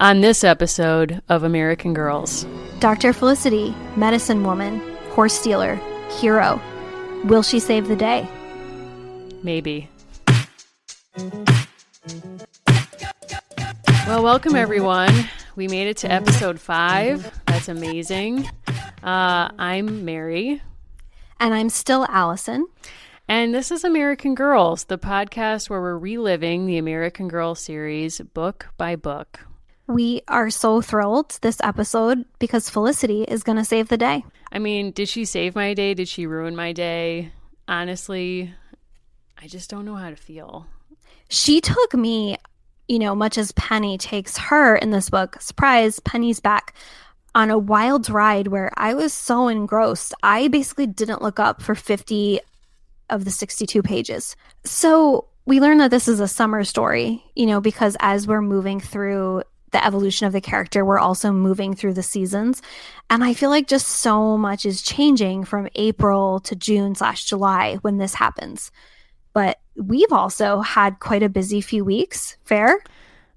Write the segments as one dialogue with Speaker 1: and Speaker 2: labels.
Speaker 1: On this episode of American Girls.
Speaker 2: Dr. Felicity, medicine woman, horse dealer, hero. Will she save the day?
Speaker 1: Maybe. Well, welcome everyone. We made it to episode 5. That's amazing. I'm Mary.
Speaker 2: And I'm still Allison.
Speaker 1: And this is American Girls, the podcast where we're reliving the American Girl series book by book.
Speaker 2: We are so thrilled this episode because Felicity is going to save the day.
Speaker 1: I mean, did she save my day? Did she ruin my day? Honestly, I just don't know how to feel.
Speaker 2: She took me, much as Penny takes her in this book, surprise, Penny's back, on a wild ride where I was so engrossed. I basically didn't look up for 50 of the 62 pages. So we learned that this is a summer story, because as we're moving through the evolution of the character, we're also moving through the seasons. And I feel like just so much is changing from April to June/July when this happens. But we've also had quite a busy few weeks. Fair?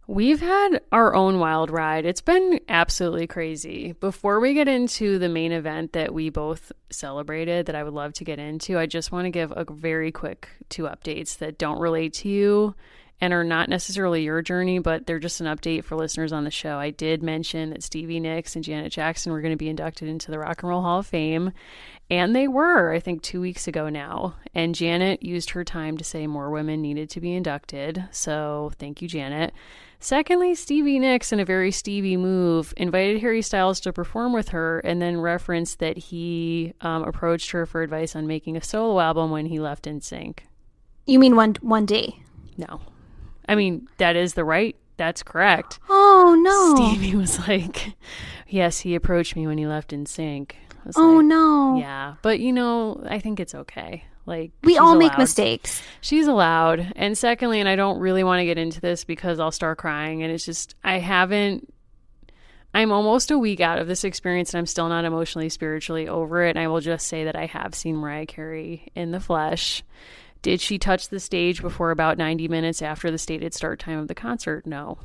Speaker 1: We've had our own wild ride. It's been absolutely crazy. Before we get into the main event that we both celebrated that I would love to get into, I just want to give a very quick 2 updates that don't relate to you and are not necessarily your journey, but they're just an update for listeners on the show. I did mention that Stevie Nicks and Janet Jackson were going to be inducted into the Rock and Roll Hall of Fame, and they were, I think, 2 weeks ago now. And Janet used her time to say more women needed to be inducted, so thank you, Janet. Secondly, Stevie Nicks, in a very Stevie move, invited Harry Styles to perform with her and then referenced that he approached her for advice on making a solo album when he left NSYNC.
Speaker 2: You mean one day?
Speaker 1: No. I mean, that's correct.
Speaker 2: Oh, no.
Speaker 1: Stevie was like, yes, he approached me when he left NSYNC.
Speaker 2: No.
Speaker 1: Yeah, but I think it's okay. Like,
Speaker 2: we all make mistakes.
Speaker 1: She's allowed. And secondly, and I don't really want to get into this because I'll start crying, and it's just, I'm almost a week out of this experience and I'm still not emotionally, spiritually over it. And I will just say that I have seen Mariah Carey in the flesh. Did she touch the stage before about 90 minutes after the stated start time of the concert? No.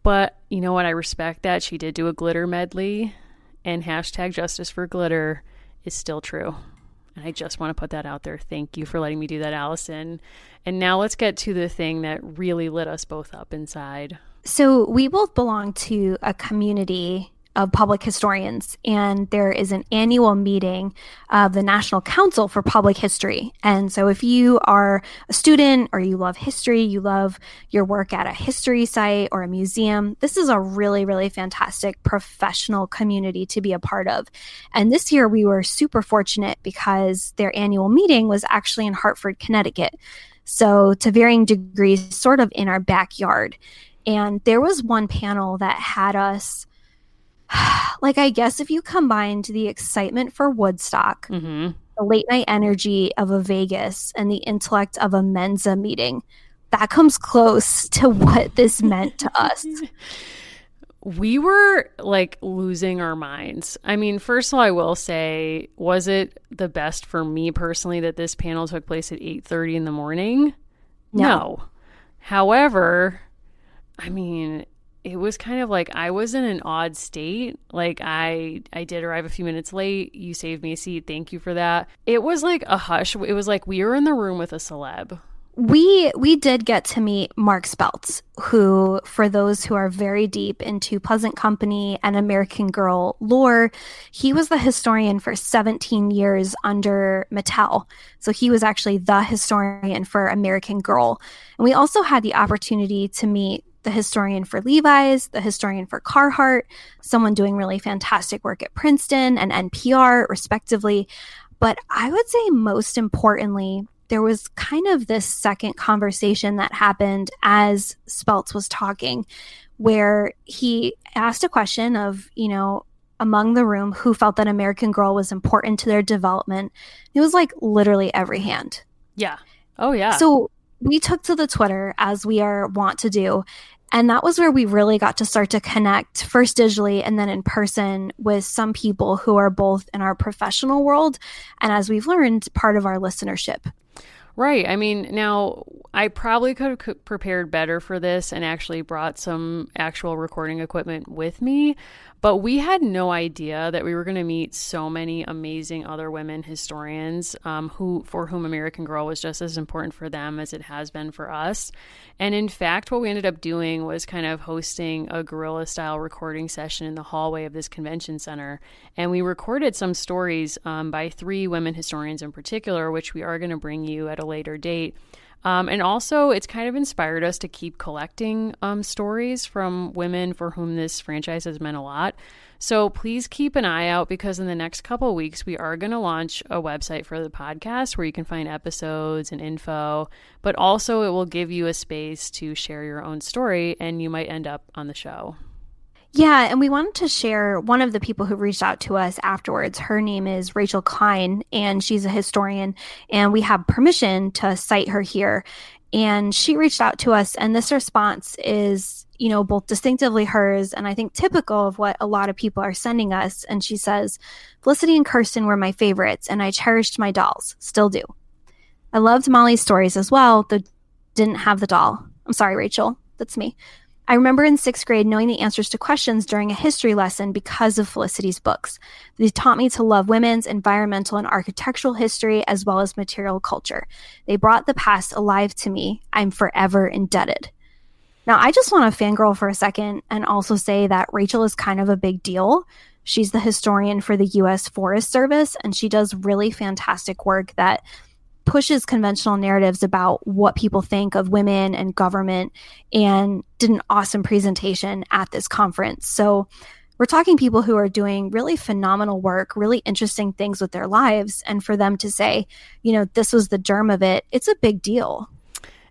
Speaker 1: But you know what? I respect that. She did do a glitter medley, and hashtag justice for glitter is still true. And I just want to put that out there. Thank you for letting me do that, Allison. And now let's get to the thing that really lit us both up inside.
Speaker 2: So we both belong to a community of public historians, and there is an annual meeting of the National Council for Public History. And so if you are a student or you love history, you love your work at a history site or a museum, this is a really, really fantastic professional community to be a part of. And this year we were super fortunate because their annual meeting was actually in Hartford, Connecticut. So to varying degrees, sort of in our backyard. And there was one panel that had us, like, I guess if you combined the excitement for Woodstock, the late night energy of a Vegas, and the intellect of a Mensa meeting, that comes close to what this meant to us.
Speaker 1: We were like losing our minds. I mean, first of all, I will say, was it the best for me personally that this panel took place at 8:30 in the morning? No. However, I mean, it was kind of like I was in an odd state. Like I did arrive a few minutes late. You saved me a seat. Thank you for that. It was like a hush. It was like we were in the room with a celeb.
Speaker 2: We did get to meet Mark Speltz, who, for those who are very deep into Pleasant Company and American Girl lore, he was the historian for 17 years under Mattel. So he was actually the historian for American Girl. And we also had the opportunity to meet the historian for Levi's, the historian for Carhartt, someone doing really fantastic work at Princeton and NPR, respectively. But I would say most importantly, there was kind of this second conversation that happened as Speltz was talking, where he asked a question of, among the room, who felt that American Girl was important to their development. It was like literally every hand.
Speaker 1: Yeah. Oh, yeah.
Speaker 2: So we took to the Twitter, as we are wont to do, and that was where we really got to start to connect, first digitally and then in person, with some people who are both in our professional world and, as we've learned, part of our listenership.
Speaker 1: Right. I mean, now I probably could have prepared better for this and actually brought some actual recording equipment with me, but we had no idea that we were going to meet so many amazing other women historians who for whom American Girl was just as important for them as it has been for us. And in fact, what we ended up doing was kind of hosting a guerrilla style recording session in the hallway of this convention center. And we recorded some stories by three women historians in particular, which we are going to bring you at a later date. And also, it's kind of inspired us to keep collecting stories from women for whom this franchise has meant a lot. So please keep an eye out, because in the next couple of weeks, we are going to launch a website for the podcast where you can find episodes and info, but also it will give you a space to share your own story, and you might end up on the show.
Speaker 2: Yeah, and we wanted to share one of the people who reached out to us afterwards. Her name is Rachel Klein, and she's a historian, and we have permission to cite her here. And she reached out to us, and this response is, both distinctively hers and I think typical of what a lot of people are sending us. And she says, Felicity and Kirsten were my favorites, and I cherished my dolls, still do. I loved Molly's stories as well, though didn't have the doll. I'm sorry, Rachel, that's me. I remember in 6th grade knowing the answers to questions during a history lesson because of Felicity's books. They taught me to love women's environmental and architectural history as well as material culture. They brought the past alive to me. I'm forever indebted. Now, I just want to fangirl for a second and also say that Rachel is kind of a big deal. She's the historian for the U.S. Forest Service, and she does really fantastic work that pushes conventional narratives about what people think of women and government, and did an awesome presentation at this conference. So we're talking people who are doing really phenomenal work, really interesting things with their lives. And for them to say, this was the germ of it, it's a big deal.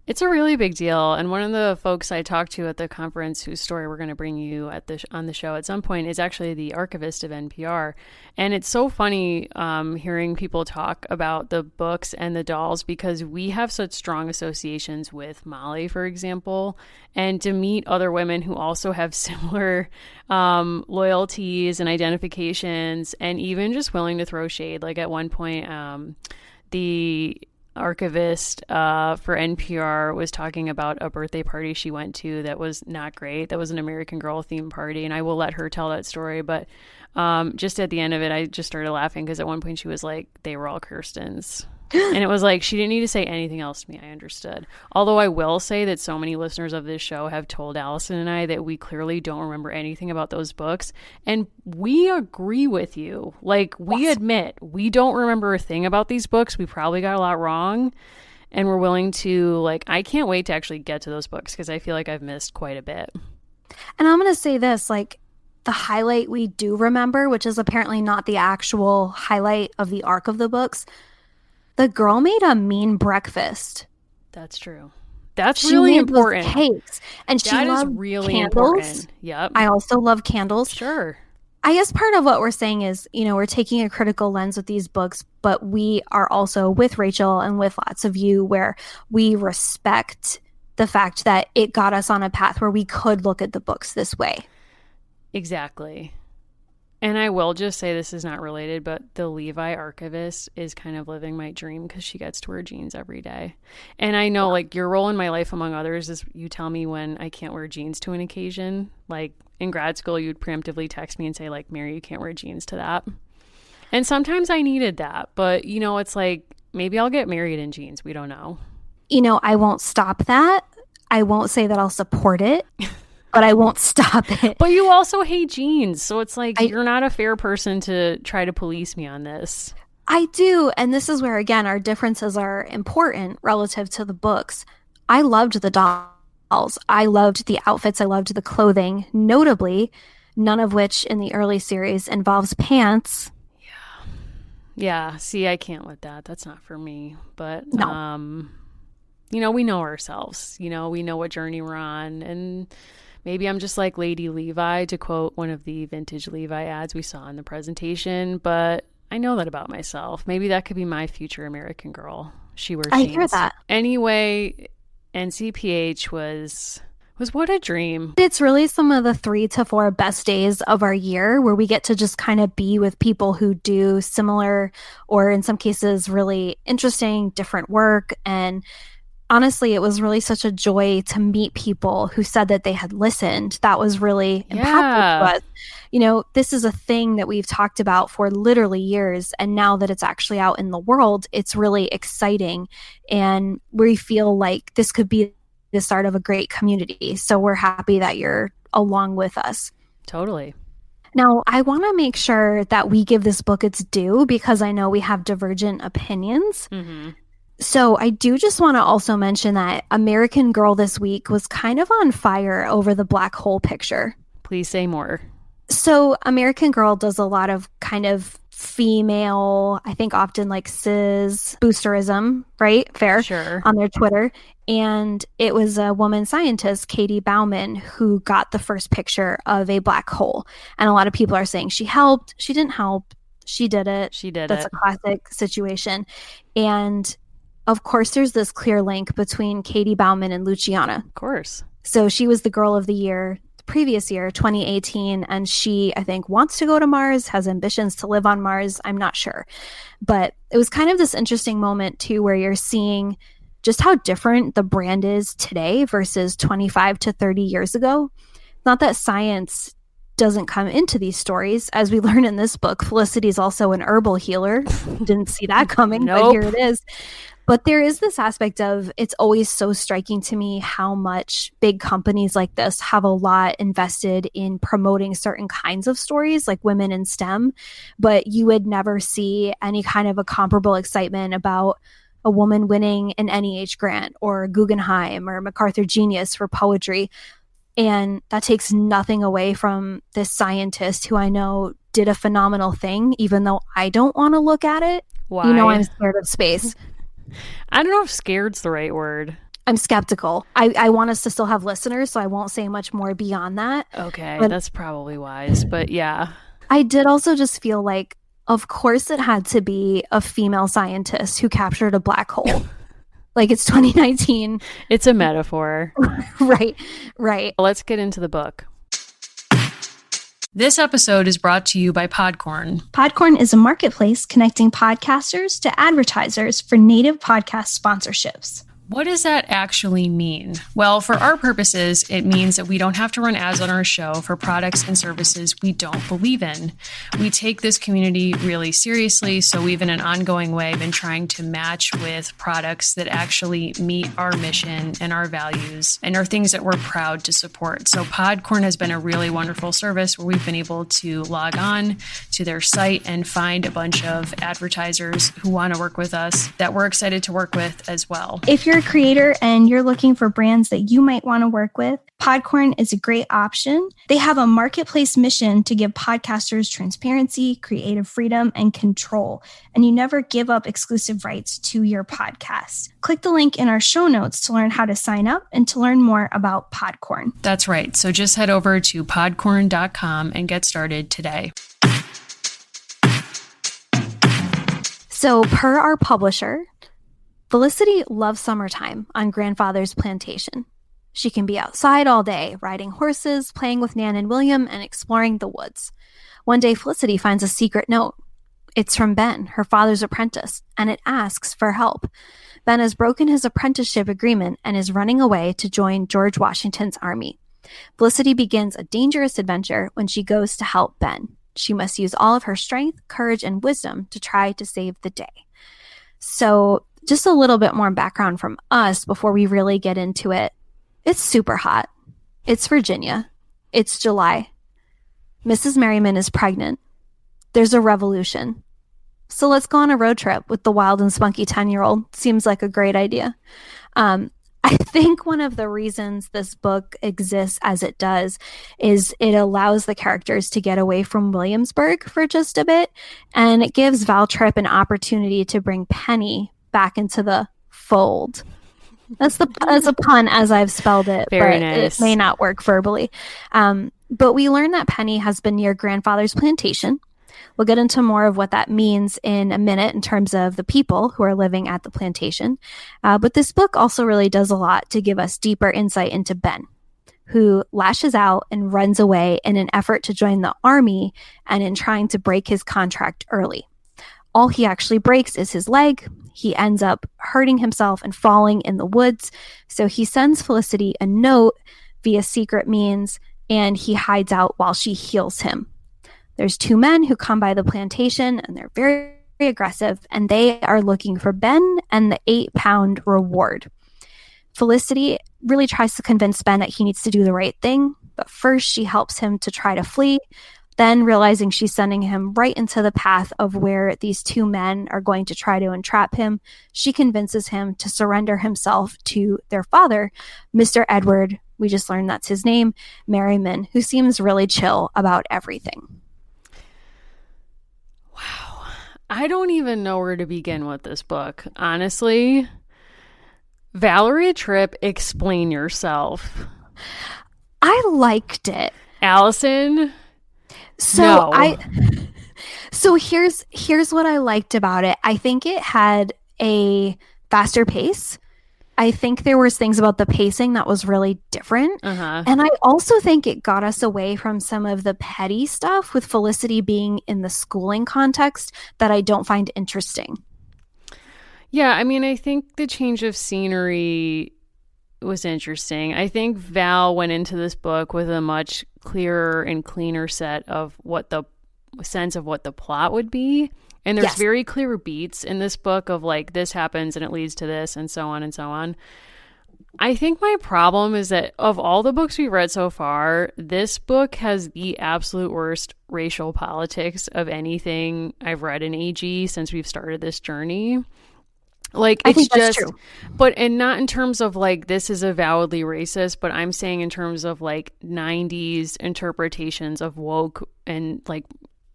Speaker 1: It's a really big deal. And one of the folks I talked to at the conference, whose story we're going to bring you on the show at some point, is actually the archivist of NPR. And it's so funny hearing people talk about the books and the dolls, because we have such strong associations with Molly, for example, and to meet other women who also have similar loyalties and identifications, and even just willing to throw shade. Like at one point, the archivist for NPR was talking about a birthday party she went to that was not great. That was an American Girl themed party, and I will let her tell that story. But just at the end of it, I just started laughing, because at one point she was like, they were all Kirstens. And it was like, she didn't need to say anything else to me. I understood. Although I will say that so many listeners of this show have told Allison and I that we clearly don't remember anything about those books. And we agree with you. Like, we admit we don't remember a thing about these books. We probably got a lot wrong. And we're willing to, I can't wait to actually get to those books, because I feel like I've missed quite a bit.
Speaker 2: And I'm going to say this, the highlight we do remember, which is apparently not the actual highlight of the arc of the books, the girl made a mean breakfast.
Speaker 1: That's true. That's really important.
Speaker 2: Cakes, and she loved
Speaker 1: really
Speaker 2: candles.
Speaker 1: Important. Yep.
Speaker 2: I also love candles.
Speaker 1: Sure.
Speaker 2: I guess part of what we're saying is, we're taking a critical lens with these books, but we are also with Rachel and with lots of you where we respect the fact that it got us on a path where we could look at the books this way.
Speaker 1: Exactly. And I will just say, this is not related, but the Levi archivist is kind of living my dream, because she gets to wear jeans every day. And I know, your role in my life, among others, is you tell me when I can't wear jeans to an occasion. Like in grad school, you'd preemptively text me and say, Mary, you can't wear jeans to that. And sometimes I needed that. But, it's maybe I'll get married in jeans. We don't know.
Speaker 2: I won't stop that. I won't say that I'll support it. But I won't stop it.
Speaker 1: But you also hate jeans. So it's you're not a fair person to try to police me on this.
Speaker 2: I do. And this is where, again, our differences are important relative to the books. I loved the dolls. I loved the outfits. I loved the clothing. Notably, none of which in the early series involves pants.
Speaker 1: Yeah. See, I can't with that. That's not for me. But,
Speaker 2: no.
Speaker 1: We know ourselves. We know what journey we're on. And maybe I'm just like Lady Levi, to quote one of the vintage Levi ads we saw in the presentation, but I know that about myself. Maybe that could be my future American Girl. She wears jeans.
Speaker 2: I hear that.
Speaker 1: Anyway, NCPH was Was what a dream.
Speaker 2: It's really some of the 3 to 4 best days of our year where we get to just kind of be with people who do similar or in some cases really interesting, different work. And honestly, it was really such a joy to meet people who said that they had listened. That was really impactful to
Speaker 1: Yeah,
Speaker 2: us. This is a thing that we've talked about for literally years. And now that it's actually out in the world, it's really exciting. And we feel like this could be the start of a great community. So we're happy that you're along with us.
Speaker 1: totally.
Speaker 2: Now, I want to make sure that we give this book its due because I know we have divergent opinions.
Speaker 1: Hmm.
Speaker 2: So I do just want to also mention that American Girl this week was kind of on fire over the black hole picture.
Speaker 1: Please say more.
Speaker 2: So American Girl does a lot of kind of female, I think often like cis boosterism, right? Fair.
Speaker 1: Sure.
Speaker 2: On their Twitter. And it was a woman scientist, Katie Bauman, who got the first picture of a black hole. And a lot of people are saying she helped. She didn't help. She did it.
Speaker 1: She did
Speaker 2: That's
Speaker 1: it.
Speaker 2: a classic situation. And of course, there's this clear link between Katie Bauman and Luciana.
Speaker 1: Of course.
Speaker 2: So she was the girl of the year the previous year, 2018, and she, I think, wants to go to Mars, has ambitions to live on Mars. I'm not sure. But it was kind of this interesting moment, too, where you're seeing just how different the brand is today versus 25 to 30 years ago. Not that science doesn't come into these stories. As we learn in this book, Felicity is also an herbal healer. Didn't see that coming,
Speaker 1: Nope.
Speaker 2: but here it is. But there is this aspect of it's always so striking to me how much big companies like this have a lot invested in promoting certain kinds of stories like women in STEM, but you would never see any kind of a comparable excitement about a woman winning an NEH grant or Guggenheim or MacArthur Genius for poetry. And that takes nothing away from this scientist who I know did a phenomenal thing, even though I don't want to look at it.
Speaker 1: Why?
Speaker 2: I'm scared of space.
Speaker 1: I don't know if scared's the right word.
Speaker 2: I'm skeptical. I want us to still have listeners, so I won't say much more beyond that.
Speaker 1: Okay,
Speaker 2: but
Speaker 1: that's probably wise, but yeah.
Speaker 2: I did also just feel like, of course, it had to be a female scientist who captured a black hole. Like it's 2019.
Speaker 1: It's a metaphor.
Speaker 2: Right.
Speaker 1: Let's get into the book. This episode is brought to you by Podcorn.
Speaker 3: Podcorn is a marketplace connecting podcasters to advertisers for native podcast sponsorships.
Speaker 1: What does that actually mean? Well, for our purposes, it means that we don't have to run ads on our show for products and services we don't believe in. We take this community really seriously, so we've in an ongoing way been trying to match with products that actually meet our mission and our values and are things that we're proud to support. So Podcorn has been a really wonderful service where we've been able to log on to their site and find a bunch of advertisers who want to work with us that we're excited to work with as well.
Speaker 3: If you're a creator and you're looking for brands that you might want to work with, Podcorn is a great option. They have a marketplace mission to give podcasters transparency, creative freedom, and control, and you never give up exclusive rights to your podcast. Click the link in our show notes to learn how to sign up and to learn more about Podcorn.
Speaker 1: That's right. So just head over to podcorn.com and get started today.
Speaker 2: So per our publisher, Felicity loves summertime on grandfather's plantation. She can be outside all day, riding horses, playing with Nan and William, and exploring the woods. One day, Felicity finds a secret note. It's from Ben, her father's apprentice, and it asks for help. Ben has broken his apprenticeship agreement and is running away to join George Washington's army. Felicity begins a dangerous adventure when she goes to help Ben. She must use all of her strength, courage, and wisdom to try to save the day. So, just a little bit more background from us before we really get into it. It's super hot. It's Virginia. It's July. Mrs. Merriman is pregnant. There's a revolution. So let's go on a road trip with the wild and spunky 10-year-old. Seems like a great idea. I think one of the reasons this book exists as it does is it allows the characters to get away from Williamsburg for just a bit, and it gives Val Tripp an opportunity to bring Penny back into the fold. That's a pun as I've spelled it,
Speaker 1: Very
Speaker 2: but
Speaker 1: nice.
Speaker 2: It may not work verbally. But we learn that Penny has been near grandfather's plantation. We'll get into more of what that means in a minute in terms of the people who are living at the plantation. But this book also really does a lot to give us deeper insight into Ben. who lashes out and runs away in an effort to join the army and in trying to break his contract early. All he actually breaks is his leg. He ends up hurting himself and falling in the woods. So he sends Felicity a note via secret means, and he hides out while she heals him. There's two men who come by the plantation, and they're very aggressive, and they are looking for Ben and the 8-pound reward. Felicity really tries to convince Ben that he needs to do the right thing, but first she helps him to try to flee. Then, realizing she's sending him right into the path of where these two men are going to try to entrap him, she convinces him to surrender himself to their father, Mr. Edward, we just learned that's his name, Merriman, who seems really chill about everything.
Speaker 1: Wow. I don't even know where to begin with this book, honestly. Valerie Tripp, explain yourself.
Speaker 2: I liked it.
Speaker 1: Allison?
Speaker 2: So
Speaker 1: no.
Speaker 2: So here's what I liked about it. I think it had a faster pace. I think there was things about the pacing that was really different. And I also think it got us away from some of the petty stuff with Felicity being in the schooling context that I don't find interesting.
Speaker 1: Yeah, I mean, I think the change of scenery was interesting. I think Val went into this book with a much clearer and cleaner set of what the sense of what the plot would be. And there's very clear beats in this book of like, this happens and it leads to this and so on and so on. I think my problem is that of all the books we've read so far, this book has the absolute worst racial politics of anything I've read in AG since we've started this journey. Like, it's just, true. But, and not in terms of like, this is avowedly racist, but I'm saying in terms of like 90s interpretations of woke and like,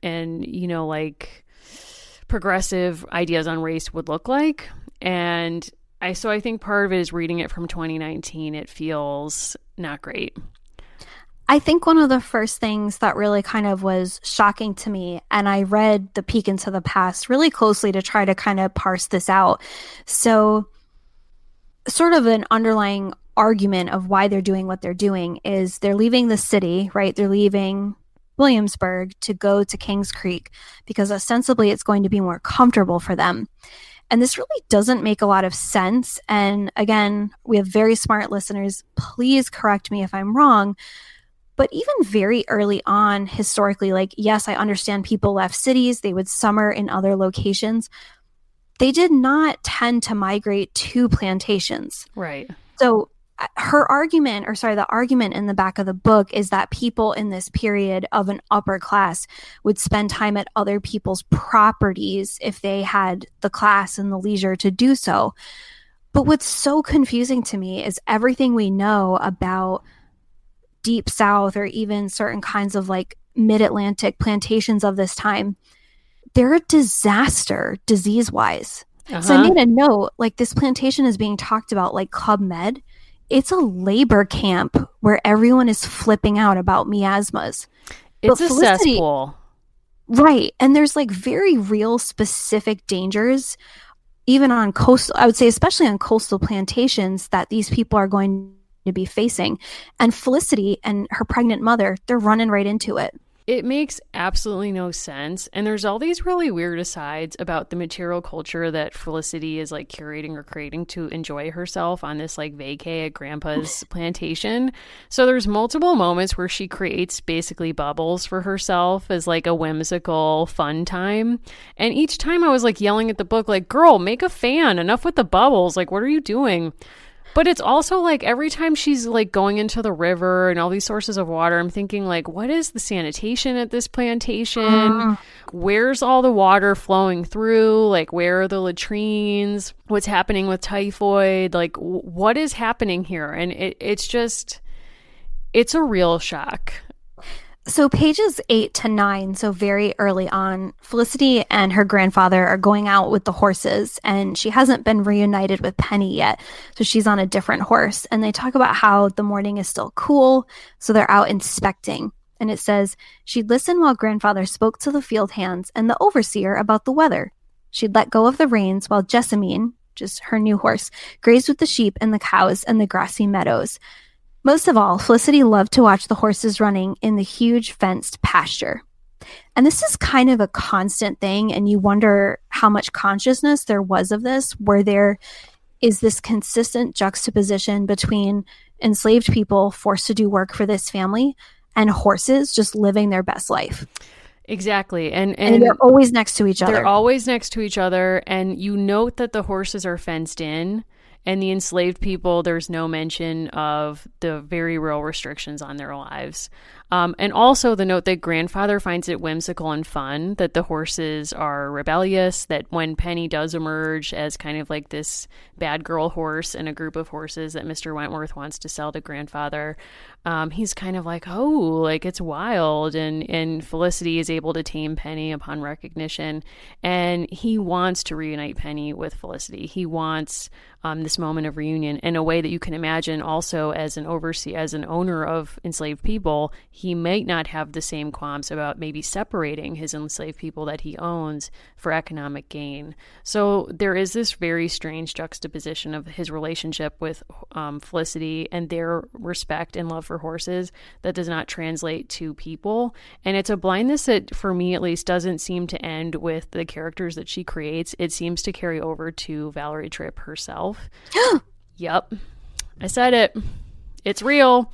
Speaker 1: and, you know, like progressive ideas on race would look like. And I think part of it is reading it from 2019. It feels not great.
Speaker 2: I think one of the first things that really kind of was shocking to me, and I read The Peek into the Past really closely to try to kind of parse this out. So sort of an underlying argument of why they're doing what they're doing is they're leaving the city, right? They're leaving Williamsburg to go to Kings Creek because ostensibly it's going to be more comfortable for them. And this really doesn't make a lot of sense. And again, we have very smart listeners. Please correct me if I'm wrong. But even very early on, historically, like, yes, I understand people left cities. They would summer in other locations. They did not tend to migrate to plantations.
Speaker 1: Right.
Speaker 2: So the argument in the back of the book is that people in this period of an upper class would spend time at other people's properties if they had the class and the leisure to do so. But what's so confusing to me is everything we know about Deep South or even certain kinds of like mid-Atlantic plantations of this time, they're a disaster disease-wise. So I made a note, like this plantation is being talked about like Club Med. It's a labor camp where everyone is flipping out about miasmas.
Speaker 1: It's a cesspool.
Speaker 2: Right. And there's like very real specific dangers, even on coastal, I would say especially on coastal plantations, that these people are going to be facing. And Felicity and her pregnant mother, they're running right into it.
Speaker 1: It makes absolutely no sense. And there's all these really weird asides about the material culture that Felicity is like curating or creating to enjoy herself on this like vacay at grandpa's plantation. So there's multiple moments where she creates basically bubbles for herself as like a whimsical fun time. And each time I was like yelling at the book, like, girl, make a fan, enough with the bubbles. Like, what are you doing? But it's also like every time she's like going into the river and all these sources of water, I'm thinking like, what is the sanitation at this plantation? Where's all the water flowing through? Like, where are the latrines? What's happening with typhoid? Like, what is happening here? And it's a real shock.
Speaker 2: So pages 8 to 9, so very early on, Felicity and her grandfather are going out with the horses, and she hasn't been reunited with Penny yet, so she's on a different horse. And they talk about how the morning is still cool, so they're out inspecting. And it says, she'd listen while grandfather spoke to the field hands and the overseer about the weather. She'd let go of the reins while Jessamine, just her new horse, grazed with the sheep and the cows and the grassy meadows. Most of all, Felicity loved to watch the horses running in the huge fenced pasture. And this is kind of a constant thing, and you wonder how much consciousness there was of this, where there is this consistent juxtaposition between enslaved people forced to do work for this family and horses just living their best life.
Speaker 1: Exactly. And
Speaker 2: they're always next to each other.
Speaker 1: They're always next to each other. And you note that the horses are fenced in, and the enslaved people, there's no mention of the very real restrictions on their lives. And also the note that grandfather finds it whimsical and fun, that the horses are rebellious, that when Penny does emerge as kind of like this bad girl horse in a group of horses that Mr. Wentworth wants to sell to grandfather, he's kind of like, oh, like it's wild. And Felicity is able to tame Penny upon recognition. And he wants to reunite Penny with Felicity. He wants this moment of reunion in a way that you can imagine. Also, as an as an owner of enslaved people, he might not have the same qualms about maybe separating his enslaved people that he owns for economic gain. So there is this very strange juxtaposition of his relationship with Felicity and their respect and love for horses that does not translate to people. And it's a blindness that, for me at least, doesn't seem to end with the characters that she creates. It seems to carry over to Valerie Tripp herself. Yep. I said it. It's real.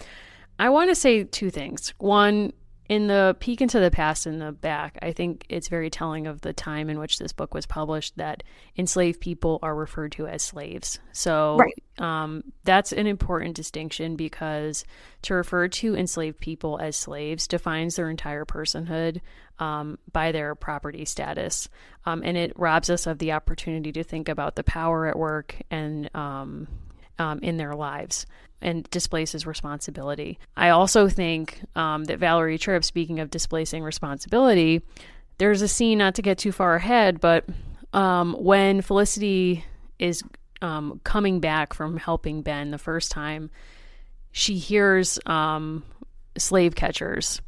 Speaker 1: I want to say two things. One, in the peek into the past in the back, I think it's very telling of the time in which this book was published that enslaved people are referred to as slaves. So right. That's an important distinction, because to refer to enslaved people as slaves defines their entire personhood by their property status. And it robs us of the opportunity to think about the power at work and in their lives, and displaces responsibility. I also think that Valerie Tripp, speaking of displacing responsibility, there's a scene, not to get too far ahead, but when Felicity is coming back from helping Ben the first time, she hears slave catchers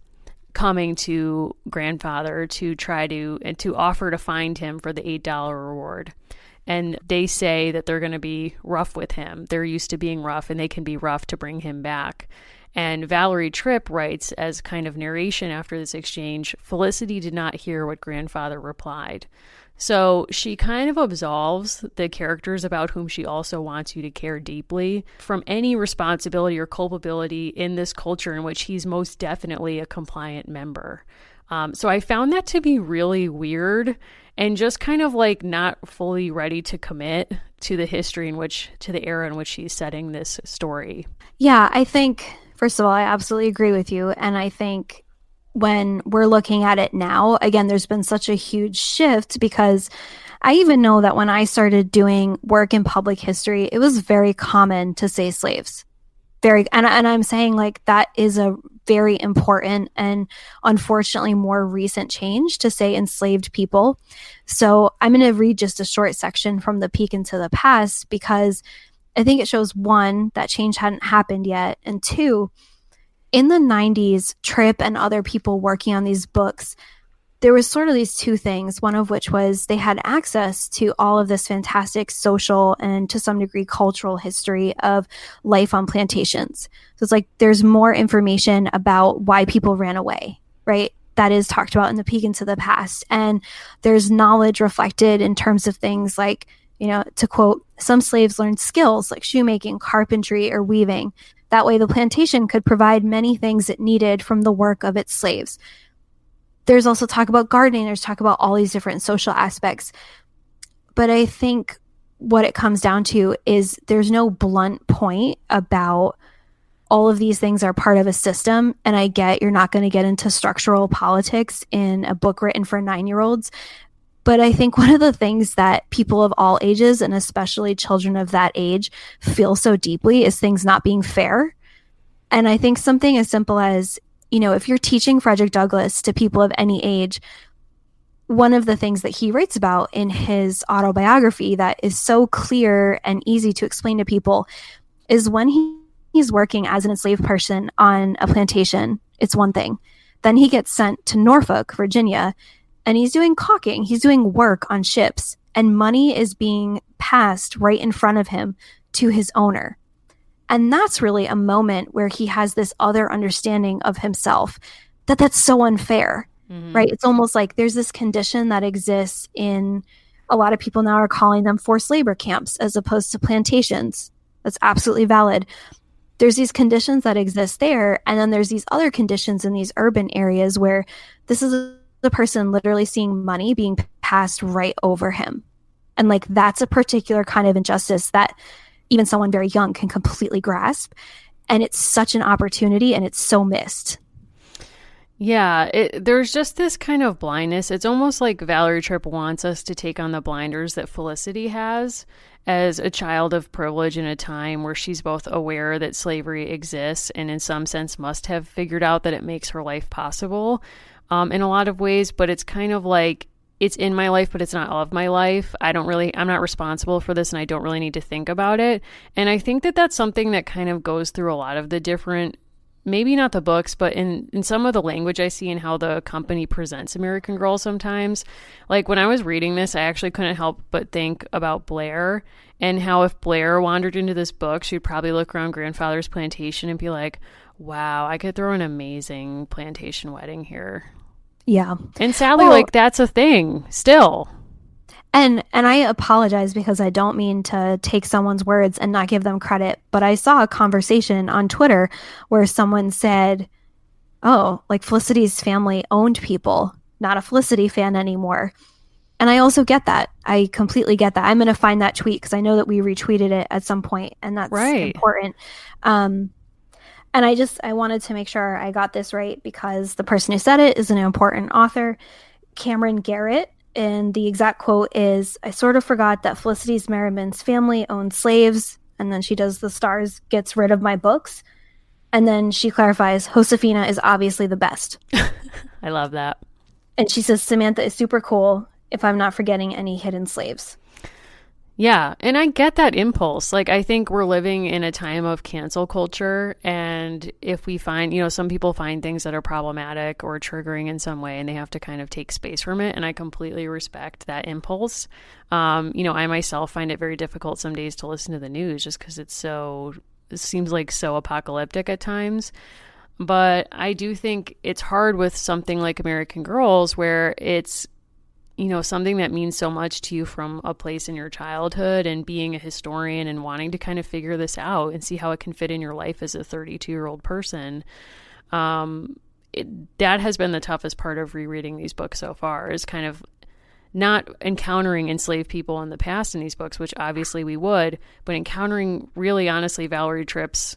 Speaker 1: coming to grandfather to try to offer to find him for the $8 reward. And they say that they're going to be rough with him. They're used to being rough, and they can be rough to bring him back. And Valerie Tripp writes, as kind of narration after this exchange, Felicity did not hear what grandfather replied. So she kind of absolves the characters about whom she also wants you to care deeply from any responsibility or culpability in this culture in which he's most definitely a compliant member. So I found that to be really weird, and just kind of like not fully ready to commit to the history to the era in which she's setting this story.
Speaker 2: Yeah, I think, first of all, I absolutely agree with you. And I think when we're looking at it now, again, there's been such a huge shift, because I even know that when I started doing work in public history, it was very common to say slaves. And I'm saying, like, that is a very important and unfortunately more recent change to say enslaved people. So I'm going to read just a short section from the Peek into the Past, because I think it shows, one, that change hadn't happened yet, and two, in the 90s, Tripp and other people working on these books, there was sort of these two things, one of which was they had access to all of this fantastic social and to some degree cultural history of life on plantations. So it's like there's more information about why people ran away, right? That is talked about in the Peek into the Past. And there's knowledge reflected in terms of things like, you know, to quote, some slaves learned skills like shoemaking, carpentry, or weaving. That way the plantation could provide many things it needed from the work of its slaves. There's also talk about gardening. There's talk about all these different social aspects. But I think what it comes down to is there's no blunt point about all of these things are part of a system. And I get you're not going to get into structural politics in a book written for 9-year-olds. But I think one of the things that people of all ages, and especially children of that age, feel so deeply is things not being fair. And I think something as simple as, you know, if you're teaching Frederick Douglass to people of any age, one of the things that he writes about in his autobiography that is so clear and easy to explain to people is when he's working as an enslaved person on a plantation, it's one thing. Then he gets sent to Norfolk, Virginia, and he's doing caulking. He's doing work on ships, and money is being passed right in front of him to his owner. And that's really a moment where he has this other understanding of himself that's so unfair, right? It's almost like there's this condition that exists in a lot of people now are calling them forced labor camps as opposed to plantations. That's absolutely valid. There's these conditions that exist there. And then there's these other conditions in these urban areas where this is the person literally seeing money being passed right over him. And like, that's a particular kind of injustice that even someone very young can completely grasp. And it's such an opportunity and it's so missed.
Speaker 1: Yeah, there's just this kind of blindness. It's almost like Valerie Tripp wants us to take on the blinders that Felicity has as a child of privilege in a time where she's both aware that slavery exists and in some sense must have figured out that it makes her life possible in a lot of ways. But it's kind of like, it's in my life, but it's not all of my life. I'm not responsible for this and I don't really need to think about it. And I think that that's something that kind of goes through a lot of the different, maybe not the books, but in some of the language I see and how the company presents American Girl sometimes. Like when I was reading this, I actually couldn't help but think about Blair and how if Blair wandered into this book, she'd probably look around grandfather's plantation and be like, wow, I could throw an amazing plantation wedding here.
Speaker 2: Yeah.
Speaker 1: And sadly, like that's a thing still.
Speaker 2: And I apologize because I don't mean to take someone's words and not give them credit, but I saw a conversation on Twitter where someone said, oh, like Felicity's family owned people, not a Felicity fan anymore. And I also get that. I completely get that. I'm going to find that tweet because I know that we retweeted it at some point, and that's important. And I wanted to make sure I got this right because the person who said it is an important author, Cameron Garrett. And the exact quote is, I sort of forgot that Felicity's Merriman's family owned slaves. And then she does the stars, gets rid of my books. And then she clarifies, Josefina is obviously the best.
Speaker 1: I love that.
Speaker 2: And she says, Samantha is super cool if I'm not forgetting any hidden slaves.
Speaker 1: Yeah, and I get that impulse. Like, I think we're living in a time of cancel culture, and if we find, some people find things that are problematic or triggering in some way, and they have to kind of take space from it, and I completely respect that impulse. I myself find it very difficult some days to listen to the news just because it seems like so apocalyptic at times. But I do think it's hard with something like American Girls where it's something that means so much to you from a place in your childhood and being a historian and wanting to kind of figure this out and see how it can fit in your life as a 32-year-old person. That has been the toughest part of rereading these books so far, is kind of not encountering enslaved people in the past in these books, which obviously we would, but encountering really honestly Valerie Tripp's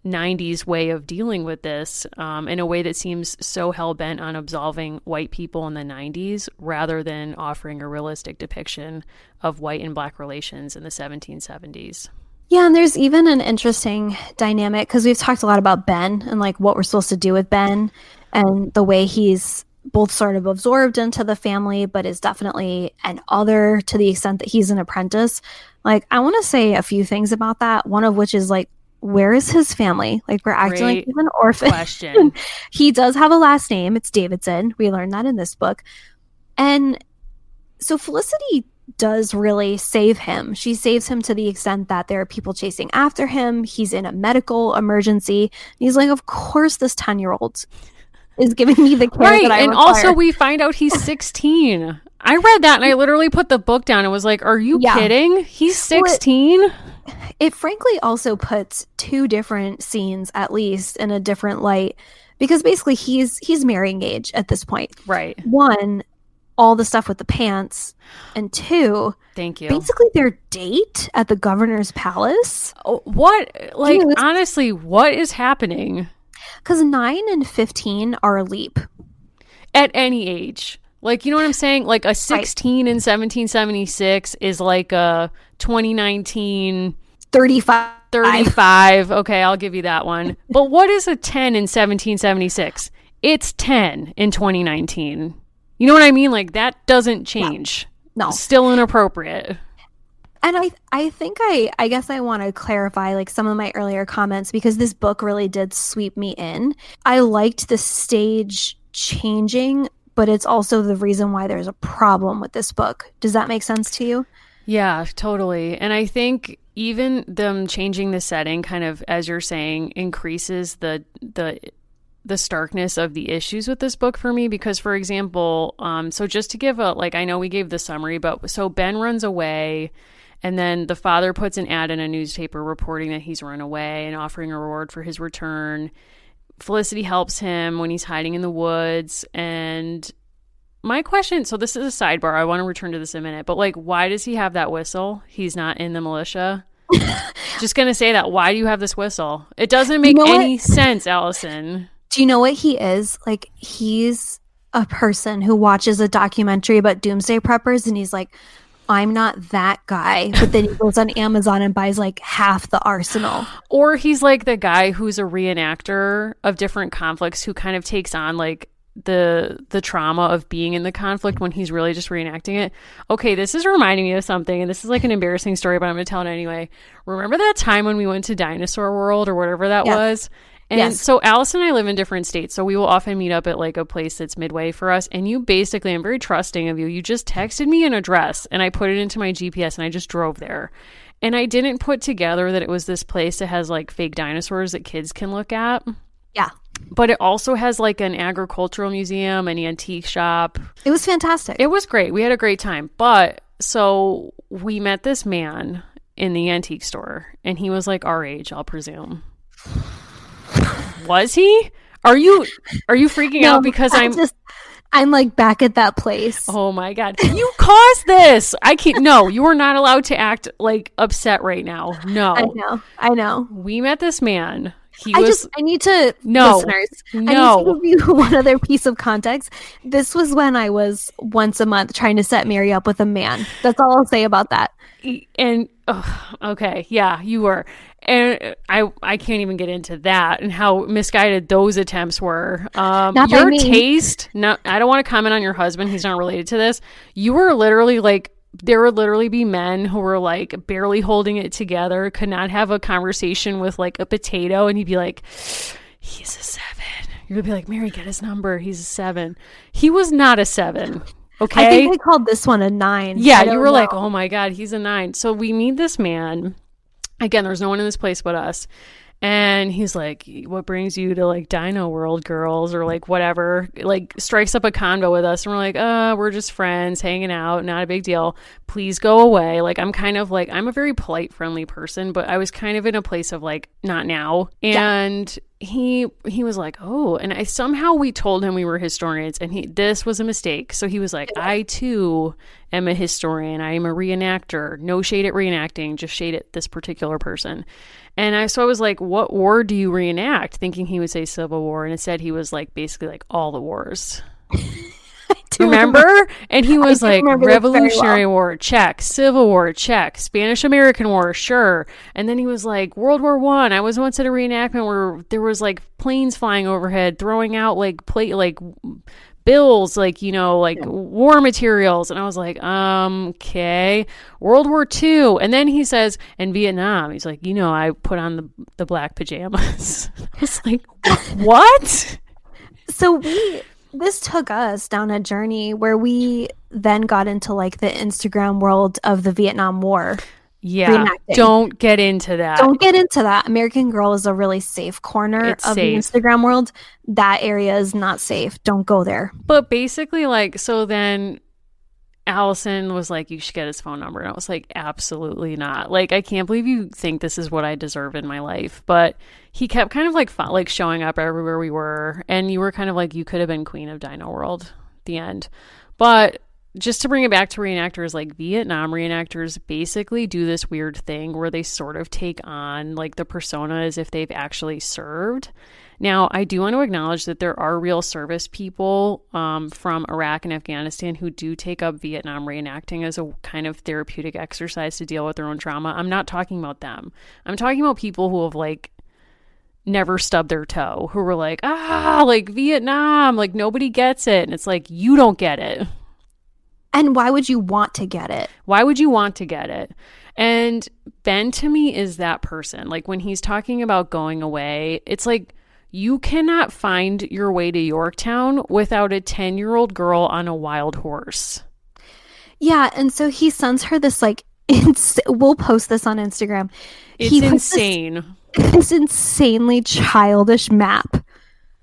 Speaker 1: 90s way of dealing with this in a way that seems so hell-bent on absolving white people in the 90s rather than offering a realistic depiction of white and black relations in the 1770s.
Speaker 2: Yeah, and there's even an interesting dynamic because we've talked a lot about Ben and like what we're supposed to do with Ben and the way he's both sort of absorbed into the family but is definitely an other to the extent that he's an apprentice. Like, I want to say a few things about that, one of which is like, where is his family? Like, we're acting like he's an orphan.
Speaker 1: Question.
Speaker 2: He does have a last name. It's Davidson. We learned that in this book. And so Felicity does really save him. She saves him to the extent that there are people chasing after him. He's in a medical emergency. He's like, of course this 10-year-old is giving me the care that I
Speaker 1: and
Speaker 2: require.
Speaker 1: Also we find out he's 16. I read that and I literally put the book down and was like, are you kidding? He's 16?
Speaker 2: It frankly also puts two different scenes, at least, in a different light, because basically he's marrying age at this point.
Speaker 1: Right.
Speaker 2: One, all the stuff with the pants, and two,
Speaker 1: thank you.
Speaker 2: Basically their date at the governor's palace.
Speaker 1: Oh, what? Like, honestly, what is happening?
Speaker 2: Because 9 and 15 are a leap.
Speaker 1: At any age. Like, you know what I'm saying? Like a 16 in 1776 is like a 2019 35. Okay, I'll give you that one. But what is a 10 in 1776? It's 10 in 2019. You know what I mean? Like, that doesn't change.
Speaker 2: No.
Speaker 1: It's still inappropriate.
Speaker 2: And I think I guess I want to clarify like some of my earlier comments because this book really did sweep me in. I liked the stage changing, but it's also the reason why there's a problem with this book. Does that make sense to you?
Speaker 1: Yeah, totally. And I think, even them changing the setting kind of, as you're saying, increases the starkness of the issues with this book for me. Because, for example, so just to give I know we gave the summary, but so Ben runs away, and then the father puts an ad in a newspaper reporting that he's run away and offering a reward for his return. Felicity helps him when he's hiding in the woods. And my question, so this is a sidebar, I want to return to this in a minute, but why does he have that whistle? He's not in the militia. Just gonna say that. Why do you have this whistle? It doesn't make any sense, Allison.
Speaker 2: Do you know what he is? He's a person who watches a documentary about doomsday preppers, and he's like, I'm not that guy. But then he goes on Amazon and buys half the arsenal.
Speaker 1: Or he's the guy who's a reenactor of different conflicts who kind of takes on the trauma of being in the conflict when he's really just reenacting it. Okay, this is reminding me of something, and this is an embarrassing story, but I'm going to tell it anyway. Remember that time when we went to Dinosaur World or whatever that was? And so Alice and I live in different states, so we will often meet up at a place that's midway for us. And you basically, I'm very trusting of you. You just texted me an address, and I put it into my GPS, and I just drove there. And I didn't put together that it was this place that has fake dinosaurs that kids can look at.
Speaker 2: Yeah.
Speaker 1: But it also has an agricultural museum, an antique shop.
Speaker 2: It was fantastic.
Speaker 1: It was great. We had a great time. But so we met this man in the antique store, and he was our age, I'll presume. Was he? Are you freaking out because
Speaker 2: I'm back at that place.
Speaker 1: Oh my God. You caused this. I can't. No, you are not allowed to act upset right now. No.
Speaker 2: I know.
Speaker 1: We met this man.
Speaker 2: Listeners, I need to give you one other piece of context. This was when I was once a month trying to set Mary up with a man. That's all I'll say about that.
Speaker 1: And okay, yeah, you were. And I can't even get into that and how misguided those attempts were. Your taste, no, I don't want to comment on your husband. He's not related to this. You were literally there would literally be men who were barely holding it together, could not have a conversation with a potato, and he'd be like, he's a 7. You'd be like, Mary, get his number. He's a 7. He was not a 7. Okay.
Speaker 2: I think they called this one a 9.
Speaker 1: Yeah, you were like, oh my God, he's a 9. So we meet this man. Again, there's no one in this place but us. And he's like, what brings you to Dino World, girls, or whatever, strikes up a convo with us. And we're like, we're just friends hanging out. Not a big deal. Please go away. I'm kind of I'm a very polite, friendly person, but I was kind of in a place of not now. And he was like, oh, and we told him we were historians, and this was a mistake. So he was like, I too am a historian. I am a reenactor. No shade at reenacting, just shade at this particular person. And I was like, what war do you reenact? Thinking he would say Civil War. And it said he was basically all the wars. Remember? And he was Revolutionary War, check. Civil War, check. Spanish-American War, sure. And then he was like, World War I. I was once at a reenactment where there was planes flying overhead, throwing out bills, war materials. And I was like, okay. World War II. And then he says, and Vietnam. He's like, I put on the black pajamas. I was like, what?
Speaker 2: So this took us down a journey where we then got into the Instagram world of the Vietnam War.
Speaker 1: Yeah, don't get into that.
Speaker 2: American Girl is a really safe corner
Speaker 1: it's
Speaker 2: of
Speaker 1: safe.
Speaker 2: The Instagram world. That area is not safe. Don't go there.
Speaker 1: But basically, so then Allison was like, you should get his phone number. And I was like, absolutely not. I can't believe you think this is what I deserve in my life. But he kept kind of showing up everywhere we were. And you were kind of you could have been queen of Dino World at the end. But just to bring it back to reenactors, Vietnam reenactors basically do this weird thing where they sort of take on the persona as if they've actually served. Now, I do want to acknowledge that there are real service people from Iraq and Afghanistan who do take up Vietnam reenacting as a kind of therapeutic exercise to deal with their own trauma. I'm not talking about them. I'm talking about people who have never stubbed their toe, who were Vietnam, nobody gets it. And it's you don't get it.
Speaker 2: And why would you want to get it?
Speaker 1: Why would you want to get it? And Ben, to me, is that person. When he's talking about going away, it's you cannot find your way to Yorktown without a 10-year-old girl on a wild horse.
Speaker 2: Yeah, and so he sends her this we'll post this on Instagram.
Speaker 1: It's
Speaker 2: He puts
Speaker 1: insane.
Speaker 2: this insanely childish map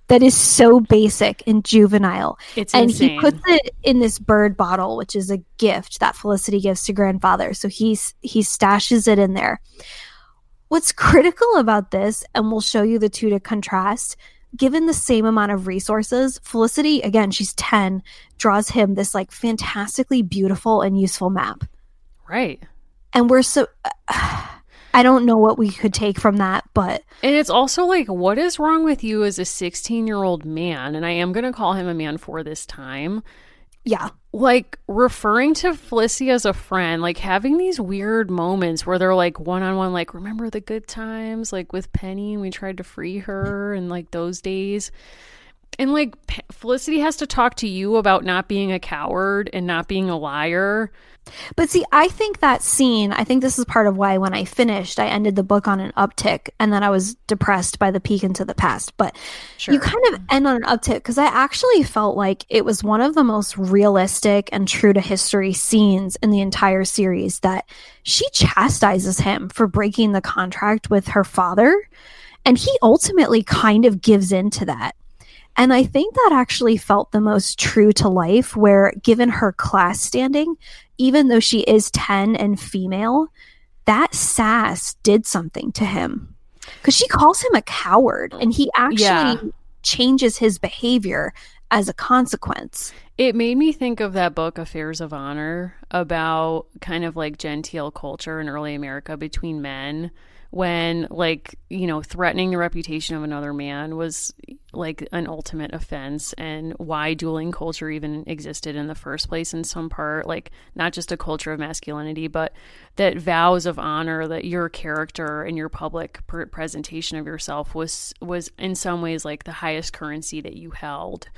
Speaker 2: that is so basic and juvenile.
Speaker 1: It's
Speaker 2: and
Speaker 1: insane.
Speaker 2: He puts it in this bird bottle, which is a gift that Felicity gives to grandfather. So he stashes it in there. What's critical about this, and we'll show you the two to contrast, given the same amount of resources, Felicity, again, she's 10, draws him this like fantastically beautiful and useful map.
Speaker 1: Right.
Speaker 2: And we're so... I don't know what we could take from that, but...
Speaker 1: And it's also like, what is wrong with you as a 16-year-old man? And I am going to call him a man for this time.
Speaker 2: Yeah.
Speaker 1: Like, referring to Felicity as a friend, like having these weird moments where they're like one-on-one, like, remember the good times, like with Penny, and we tried to free her, and like those days. And like, Felicity has to talk to you about not being a coward and not being a liar.
Speaker 2: But see, I think this is part of why when I finished, I ended the book on an uptick, and then I was depressed by the peek into the past. But
Speaker 1: Sure.
Speaker 2: You kind of end on an uptick because I actually felt like it was one of the most realistic and true to history scenes in the entire series, that she chastises him for breaking the contract with her father, and he ultimately kind of gives in to that. And I think that actually felt the most true to life, where given her class standing, even though she is 10 and female, that sass did something to him. Because she calls him a coward, and he actually changes his behavior as a consequence.
Speaker 1: It made me think of that book, Affairs of Honor, about kind of like genteel culture in early America between men, when like, you know, threatening the reputation of another man was like an ultimate offense, and why dueling culture even existed in the first place in some part, like not just a culture of masculinity, but that vows of honor, that your character and your public presentation of yourself was in some ways like the highest currency that you held.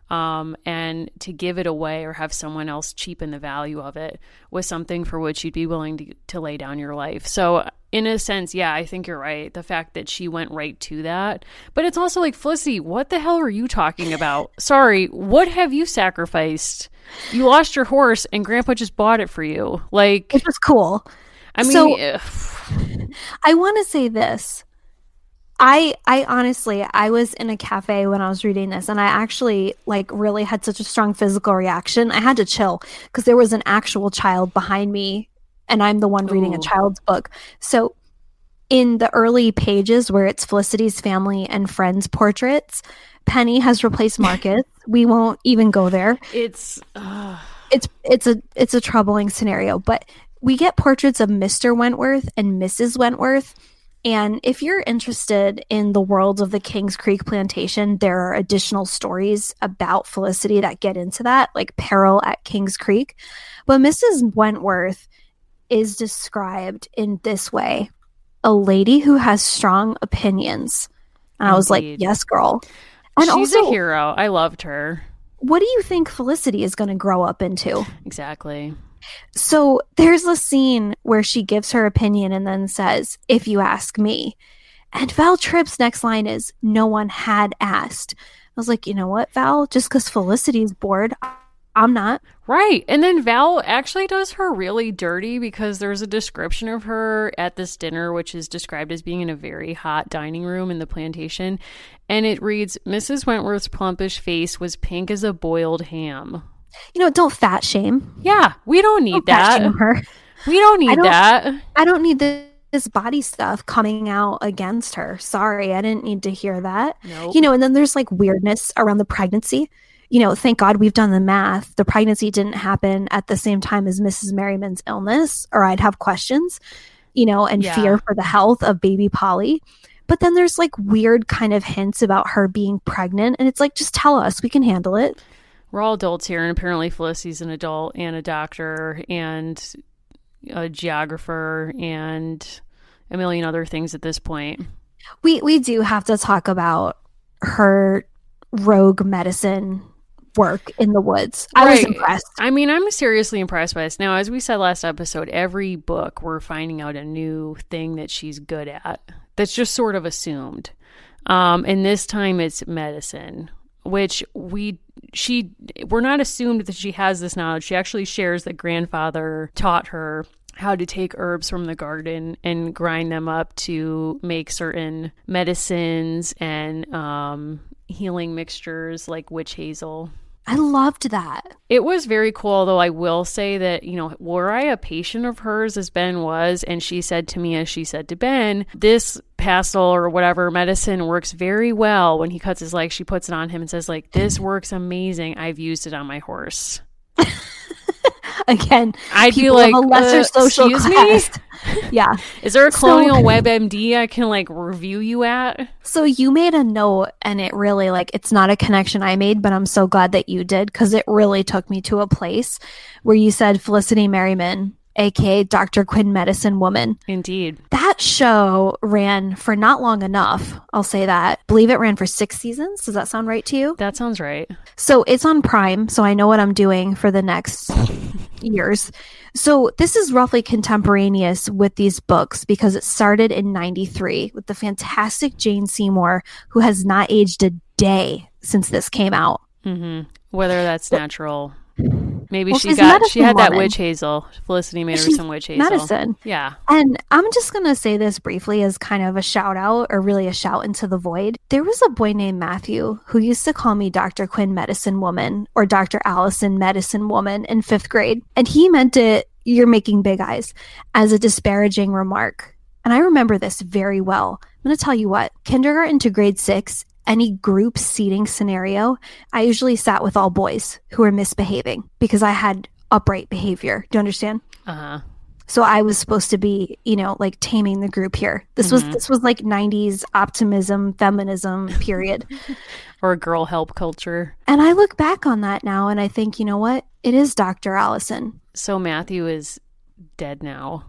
Speaker 1: And to give it away or have someone else cheapen the value of it was something for which you'd be willing to lay down your life. So in a sense, yeah, I think you're right. The fact that she went right to that. But it's also like, Felicity, what the hell are you talking about? Sorry, what have you sacrificed? You lost your horse and Grandpa just bought it for you. Like,
Speaker 2: Which was cool.
Speaker 1: I mean,
Speaker 2: so, I want to say this. I honestly, I was in a cafe when I was reading this, and I actually like really had such a strong physical reaction. I had to chill because there was an actual child behind me, and I'm the one reading a child's book. So in the early pages where it's Felicity's family and friends portraits, Penny has replaced Marcus. We won't even go there.
Speaker 1: It's
Speaker 2: a troubling scenario, but we get portraits of Mr. Wentworth and Mrs. Wentworth. And if you're interested in the world of the Kings Creek plantation, there are additional stories about Felicity that get into that, like Peril at Kings Creek. But Mrs. Wentworth is described in this way: a lady who has strong opinions. And I was like, yes, girl. And
Speaker 1: she's
Speaker 2: also,
Speaker 1: a hero. I loved her.
Speaker 2: What do you think Felicity is going to grow up into?
Speaker 1: Exactly.
Speaker 2: So there's a scene where she gives her opinion and then says, if you ask me. And Val Tripp's next line is, no one had asked. I was like, you know what, Val? Just because Felicity's bored, I'm not.
Speaker 1: Right. And then Val actually does her really dirty, because there's a description of her at this dinner, which is described as being in a very hot dining room in the plantation. And it reads, Mrs. Wentworth's plumpish face was pink as a boiled ham.
Speaker 2: You know, don't fat shame.
Speaker 1: Yeah, we don't need that.
Speaker 2: Fat shame her.
Speaker 1: We don't need that.
Speaker 2: I don't need this body stuff coming out against her. Sorry, I didn't need to hear that.
Speaker 1: Nope.
Speaker 2: You know, and then there's like weirdness around the pregnancy. You know, thank God we've done the math. The pregnancy didn't happen at the same time as Mrs. Merriman's illness, or I'd have questions, you know, and fear for the health of baby Polly. But then there's like weird kind of hints about her being pregnant. And it's like, just tell us, we can handle it.
Speaker 1: We're all adults here, and apparently Felicity's an adult and a doctor and a geographer and a million other things at this point.
Speaker 2: We do have to talk about her rogue medicine work in the woods. I was impressed.
Speaker 1: I mean, I'm seriously impressed by this. Now, as we said last episode, every book we're finding out a new thing that she's good at that's just sort of assumed. And this time it's medicine, which we're not assumed that she has this knowledge. She actually shares that grandfather taught her how to take herbs from the garden and grind them up to make certain medicines and healing mixtures like witch hazel.
Speaker 2: I loved that.
Speaker 1: It was very cool, though I will say that, were I a patient of hers as Ben was, and she said to me, as she said to Ben, this pastel or whatever medicine works very well. When he cuts his leg, she puts it on him and says, like, this works amazing. I've used it on my horse.
Speaker 2: Again,
Speaker 1: I'd be like,
Speaker 2: a lesser social class. Yeah.
Speaker 1: Is there a Colonial WebMD I can like review you at?
Speaker 2: So you made a note, and it really it's not a connection I made, but I'm so glad that you did, because it really took me to a place where you said Felicity Merriman, aka Dr. Quinn Medicine Woman.
Speaker 1: Indeed.
Speaker 2: That show ran for not long enough. I'll say that. I believe it ran for 6 seasons. Does that sound right to you?
Speaker 1: That sounds right.
Speaker 2: So it's on Prime, so I know what I'm doing for the next years. So this is roughly contemporaneous with these books because it started in 93 with the fantastic Jane Seymour, who has not aged a day since this came out.
Speaker 1: Mm-hmm. Whether that's natural. Maybe
Speaker 2: well,
Speaker 1: she had
Speaker 2: woman.
Speaker 1: that witch hazel. Felicity made her some witch hazel.
Speaker 2: Medicine.
Speaker 1: Yeah.
Speaker 2: And I'm just going to say this briefly as kind of a shout out, or really a shout into the void. There was a boy named Matthew who used to call me Dr. Quinn Medicine Woman or Dr. Allison Medicine Woman in 5th grade. And he meant it, you're making big eyes, as a disparaging remark. And I remember this very well. I'm going to tell you what, kindergarten to grade 6, any group seating scenario, I usually sat with all boys who were misbehaving because I had upright behavior. Do you understand?
Speaker 1: Uh-huh.
Speaker 2: So I was supposed to be, like taming the group here. This was like 90s optimism, feminism period.
Speaker 1: Or girl help culture.
Speaker 2: And I look back on that now and I think, you know what? It is Dr. Allison.
Speaker 1: So Matthew is dead now.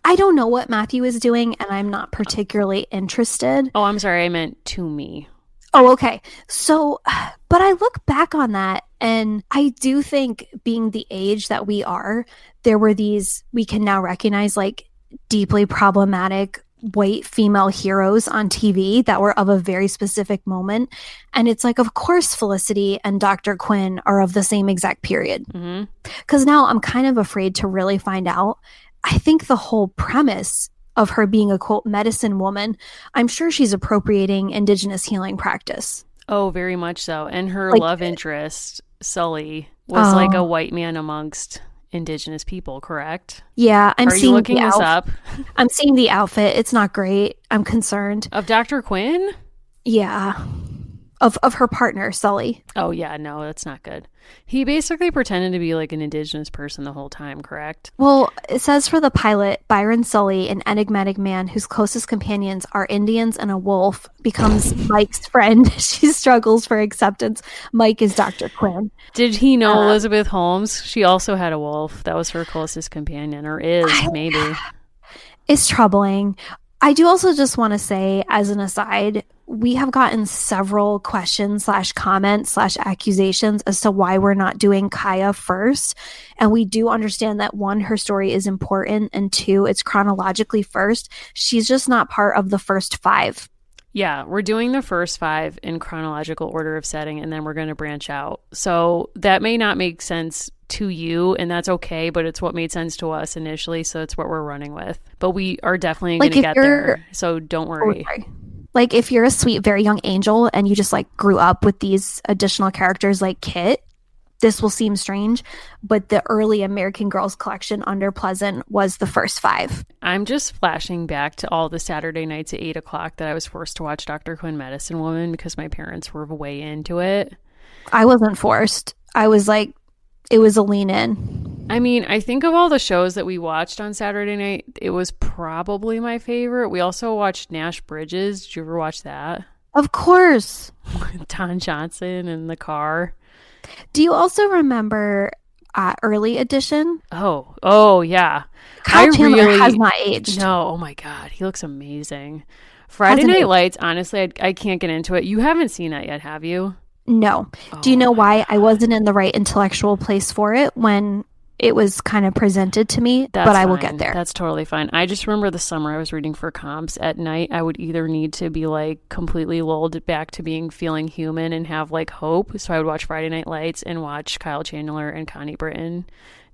Speaker 2: I don't know what Matthew is doing, and I'm not particularly interested.
Speaker 1: Oh, I'm sorry. I meant to me.
Speaker 2: Oh, okay. So, but I look back on that, and I do think, being the age that we are, there were these, we can now recognize, like, deeply problematic white female heroes on TV that were of a very specific moment. And it's like, of course, Felicity and Dr. Quinn are of the same exact period. Because now I'm kind of afraid to really find out. I think the whole premise of her being a, quote, medicine woman, I'm sure she's appropriating indigenous healing practice.
Speaker 1: Oh, very much so. And her love interest, Sully, was like a white man amongst indigenous people, correct?
Speaker 2: Yeah,
Speaker 1: Are you looking this up?
Speaker 2: I'm seeing the outfit. It's not great. I'm concerned.
Speaker 1: Of Dr. Quinn?
Speaker 2: Yeah. Of her partner, Sully.
Speaker 1: Oh, yeah. No, that's not good. He basically pretended to be like an indigenous person the whole time, correct?
Speaker 2: Well, it says for the pilot, Byron Sully, an enigmatic man whose closest companions are Indians and a wolf, becomes Mike's friend. She struggles for acceptance. Mike is Dr. Quinn.
Speaker 1: Did he know Elizabeth Holmes? She also had a wolf. That was her closest companion, or is, maybe.
Speaker 2: It's troubling. I do also just want to say, as an aside, we have gotten several questions / comments / accusations as to why we're not doing Kaya first. And we do understand that 1, her story is important, and 2, it's chronologically first. She's just not part of the first 5.
Speaker 1: Yeah, we're doing the first 5 in chronological order of setting, and then we're going to branch out. So that may not make sense to you, and that's okay, but it's what made sense to us initially, so it's what we're running with. But we are definitely going to get there, so don't worry.
Speaker 2: Like, if you're a sweet, very young angel and you just, like, grew up with these additional characters like Kit, this will seem strange, but the early American Girls collection under Pleasant was the first 5.
Speaker 1: I'm just flashing back to all the Saturday nights at 8 o'clock that I was forced to watch Dr. Quinn Medicine Woman because my parents were way into it.
Speaker 2: I wasn't forced. I was like, it was a lean in.
Speaker 1: I mean, I think of all the shows that we watched on Saturday night, it was probably my favorite. We also watched Nash Bridges. Did you ever watch that?
Speaker 2: Of course.
Speaker 1: Don Johnson in the car.
Speaker 2: Do you also remember Early Edition?
Speaker 1: Oh, yeah.
Speaker 2: Kyle Chandler has not aged.
Speaker 1: No, oh my God. He looks amazing. Friday Night Lights, honestly, I can't get into it. You haven't seen that yet, have you?
Speaker 2: No. Do you know why I wasn't in the right intellectual place for it when it was kind of presented to me,
Speaker 1: That's
Speaker 2: but I will
Speaker 1: fine.
Speaker 2: get there.
Speaker 1: That's totally fine. I just remember the summer I was reading for comps at night. I would either need to be like completely lulled back to feeling human and have like hope. So I would watch Friday Night Lights and watch Kyle Chandler and Connie Britton,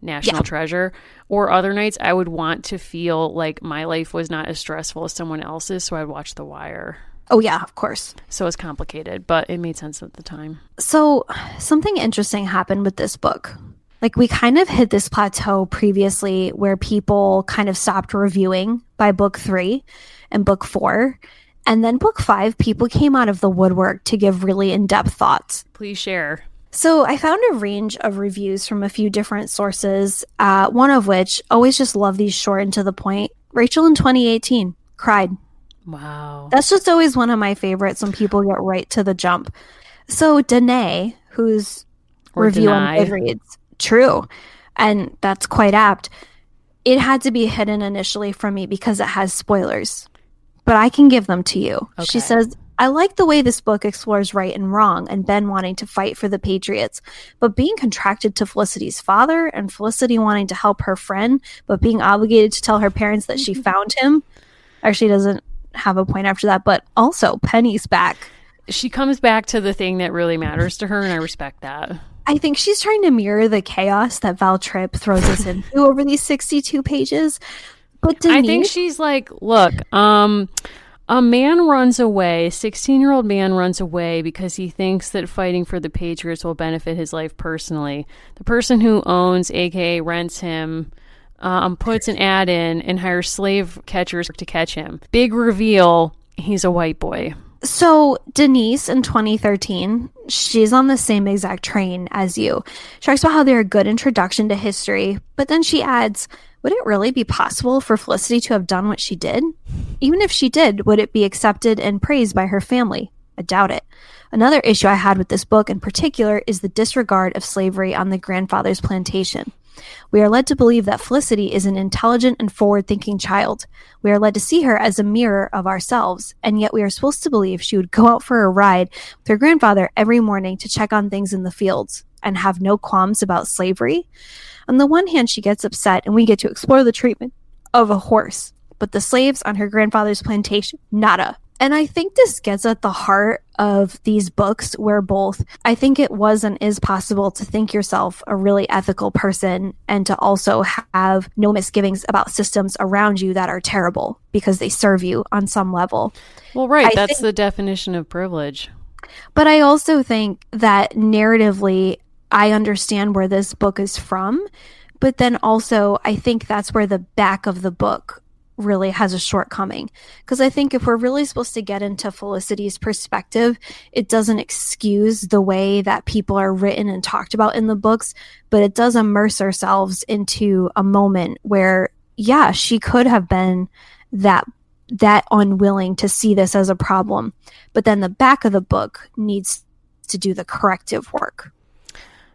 Speaker 1: National Treasure. Or other nights I would want to feel like my life was not as stressful as someone else's. So I'd watch The Wire.
Speaker 2: Oh, yeah, of course.
Speaker 1: So it's complicated, but it made sense at the time.
Speaker 2: So something interesting happened with this book. Like, we kind of hit this plateau previously where people kind of stopped reviewing by book 3 and book 4. And then book 5, people came out of the woodwork to give really in-depth thoughts.
Speaker 1: Please share.
Speaker 2: So I found a range of reviews from a few different sources, one of which, always just love these short and to the point, Rachel in 2018, cried.
Speaker 1: Wow.
Speaker 2: That's just always one of my favorites when people get right to the jump. So Danae, whose review on Goodreads, true, and that's quite apt, it had to be hidden initially from me because it has spoilers, but I can give them to you. Okay. She says, I like the way this book explores right and wrong and Ben wanting to fight for the Patriots, but being contracted to Felicity's father and Felicity wanting to help her friend, but being obligated to tell her parents that she found him. Actually doesn't have a point after that, but also Penny's back.
Speaker 1: She comes back to the thing that really matters to her, and I respect that.
Speaker 2: I think she's trying to mirror the chaos that Val Tripp throws us into over these 62 pages. But Denise,
Speaker 1: I think she's like, look, a man runs away, 16-year-old man runs away because he thinks that fighting for the Patriots will benefit his life personally. The person who owns, aka rents him, puts an ad in and hires slave catchers to catch him. Big reveal, he's a white boy.
Speaker 2: So Denise in 2013, she's on the same exact train as you. She talks about how they're a good introduction to history, but then she adds, would it really be possible for Felicity to have done what she did? Even if she did, would it be accepted and praised by her family? I doubt it. Another issue I had with this book in particular is the disregard of slavery on the grandfather's plantation. We are led to believe that Felicity is an intelligent and forward-thinking child. We are led to see her as a mirror of ourselves, and yet we are supposed to believe she would go out for a ride with her grandfather every morning to check on things in the fields and have no qualms about slavery. On the one hand, she gets upset, and we get to explore the treatment of a horse, but the slaves on her grandfather's plantation, nada. And I think this gets at the heart of these books where both, I think it was and is possible to think yourself a really ethical person and to also have no misgivings about systems around you that are terrible because they serve you on some level.
Speaker 1: Well, right. That's the definition of privilege.
Speaker 2: But I also think that narratively, I understand where this book is from, but then also I think that's where the back of the book really has a shortcoming, because I think if we're really supposed to get into Felicity's perspective, it doesn't excuse the way that people are written and talked about in the books, but it does immerse ourselves into a moment where, yeah, she could have been that unwilling to see this as a problem, but then the back of the book needs to do the corrective work.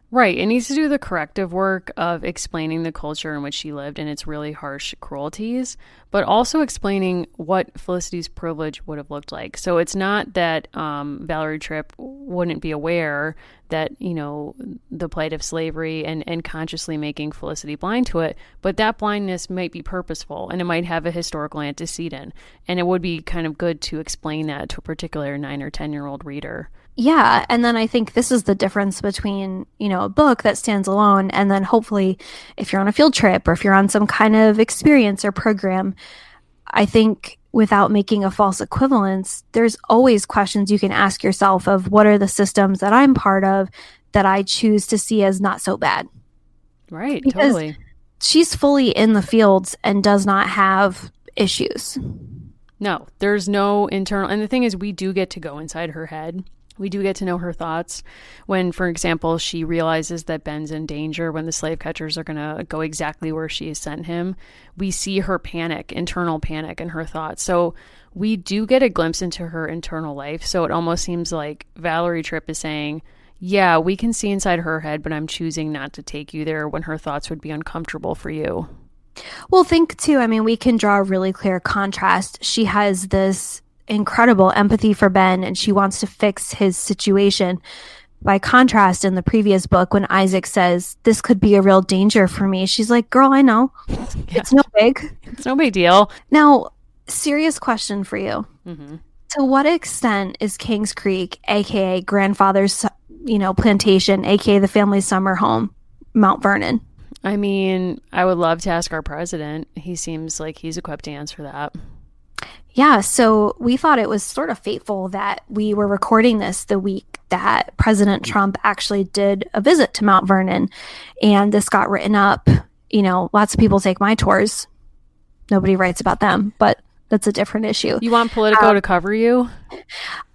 Speaker 1: Right. It needs to do the corrective work of explaining the culture in which she lived and its really harsh cruelties, but also explaining what Felicity's privilege would have looked like. So it's not that Valerie Tripp wouldn't be aware that, you know, the plight of slavery and consciously making Felicity blind to it, but that blindness might be purposeful and it might have a historical antecedent. And it would be kind of good to explain that to a particular 9 or 10-year-old reader.
Speaker 2: Yeah, and then I think this is the difference between, you know, a book that stands alone and then hopefully if you're on a field trip or if you're on some kind of experience or program, I think without making a false equivalence, there's always questions you can ask yourself of what are the systems that I'm part of that I choose to see as not so bad.
Speaker 1: Right,
Speaker 2: because
Speaker 1: totally.
Speaker 2: She's fully in the fields and does not have issues.
Speaker 1: No, there's no internal, and the thing is we do get to go inside her head. We do get to know her thoughts when, for example, she realizes that Ben's in danger when the slave catchers are going to go exactly where she has sent him. We see her panic, internal panic in her thoughts. So we do get a glimpse into her internal life. So it almost seems like Valerie Tripp is saying, yeah, we can see inside her head, but I'm choosing not to take you there when her thoughts would be uncomfortable for you.
Speaker 2: Well, think too, I mean, we can draw a really clear contrast. She has this incredible empathy for Ben and she wants to fix his situation. By contrast, in the previous book, when Isaac says, this could be a real danger for me, she's like, girl, I know. It's no big.
Speaker 1: It's no big deal.
Speaker 2: Now, serious question for you.
Speaker 1: Mm-hmm.
Speaker 2: To what extent is Kings Creek, aka grandfather's, plantation, aka the family's summer home, Mount Vernon?
Speaker 1: I mean, I would love to ask our president. He seems like he's equipped to answer that.
Speaker 2: Yeah, so we thought it was sort of fateful that we were recording this the week that President Trump actually did a visit to Mount Vernon, and this got written up. Lots of people take my tours. Nobody writes about them, but that's a different issue.
Speaker 1: You want Politico to cover you?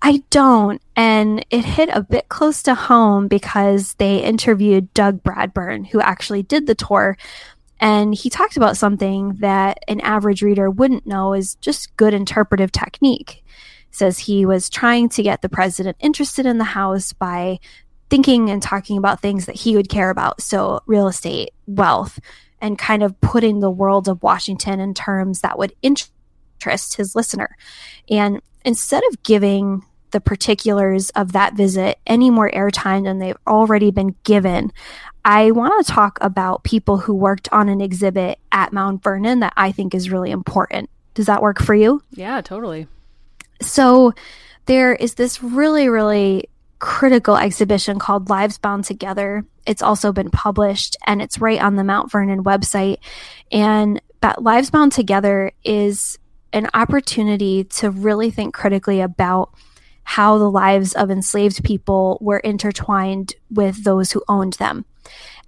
Speaker 2: I don't. And it hit a bit close to home because they interviewed Doug Bradburn, who actually did the tour. And he talked about something that an average reader wouldn't know is just good interpretive technique. Says he was trying to get the president interested in the House by thinking and talking about things that he would care about. So real estate, wealth, and kind of putting the world of Washington in terms that would interest his listener. And instead of giving the particulars of that visit any more airtime than they've already been given, I want to talk about people who worked on an exhibit at Mount Vernon that I think is really important. Does that work for you?
Speaker 1: Yeah, totally.
Speaker 2: So there is this really, really critical exhibition called Lives Bound Together. It's also been published and it's right on the Mount Vernon website. And that Lives Bound Together is an opportunity to really think critically about how the lives of enslaved people were intertwined with those who owned them.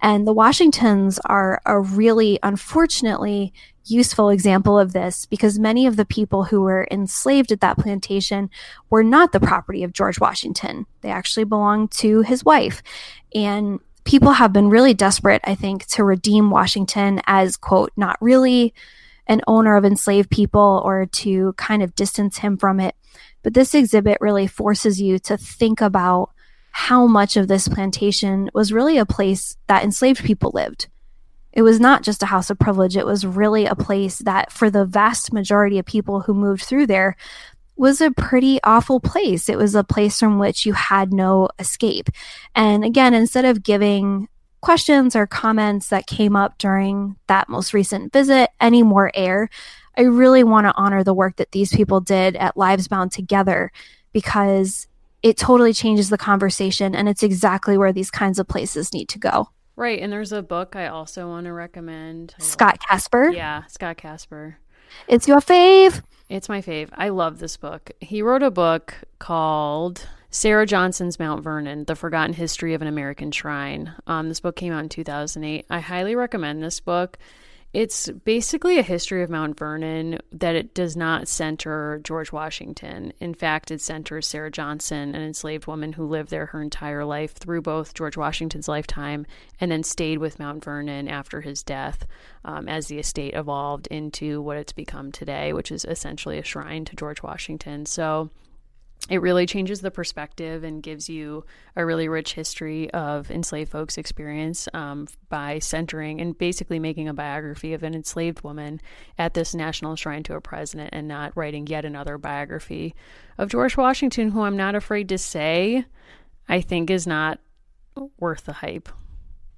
Speaker 2: And the Washingtons are a really, unfortunately, useful example of this because many of the people who were enslaved at that plantation were not the property of George Washington. They actually belonged to his wife. And people have been really desperate, I think, to redeem Washington as, quote, not really an owner of enslaved people or to kind of distance him from it. But this exhibit really forces you to think about how much of this plantation was really a place that enslaved people lived. It was not just a house of privilege. It was really a place that, for the vast majority of people who moved through there, was a pretty awful place. It was a place from which you had no escape. And again, instead of giving questions or comments that came up during that most recent visit any more air, I really want to honor the work that these people did at Lives Bound Together because it totally changes the conversation and it's exactly where these kinds of places need to go.
Speaker 1: Right. And there's a book I also want to recommend.
Speaker 2: Scott Casper.
Speaker 1: Yeah, Scott Casper.
Speaker 2: It's your fave.
Speaker 1: It's my fave. I love this book. He wrote a book called Sarah Johnson's Mount Vernon, The Forgotten History of an American Shrine. This book came out in 2008. I highly recommend this book. It's basically a history of Mount Vernon that it does not center George Washington. In fact, it centers Sarah Johnson, an enslaved woman who lived there her entire life through both George Washington's lifetime and then stayed with Mount Vernon after his death as the estate evolved into what it's become today, which is essentially a shrine to George Washington. So it really changes the perspective and gives you a really rich history of enslaved folks' experience by centering and basically making a biography of an enslaved woman at this national shrine to a president and not writing yet another biography of George Washington, who I'm not afraid to say I think is not worth the hype.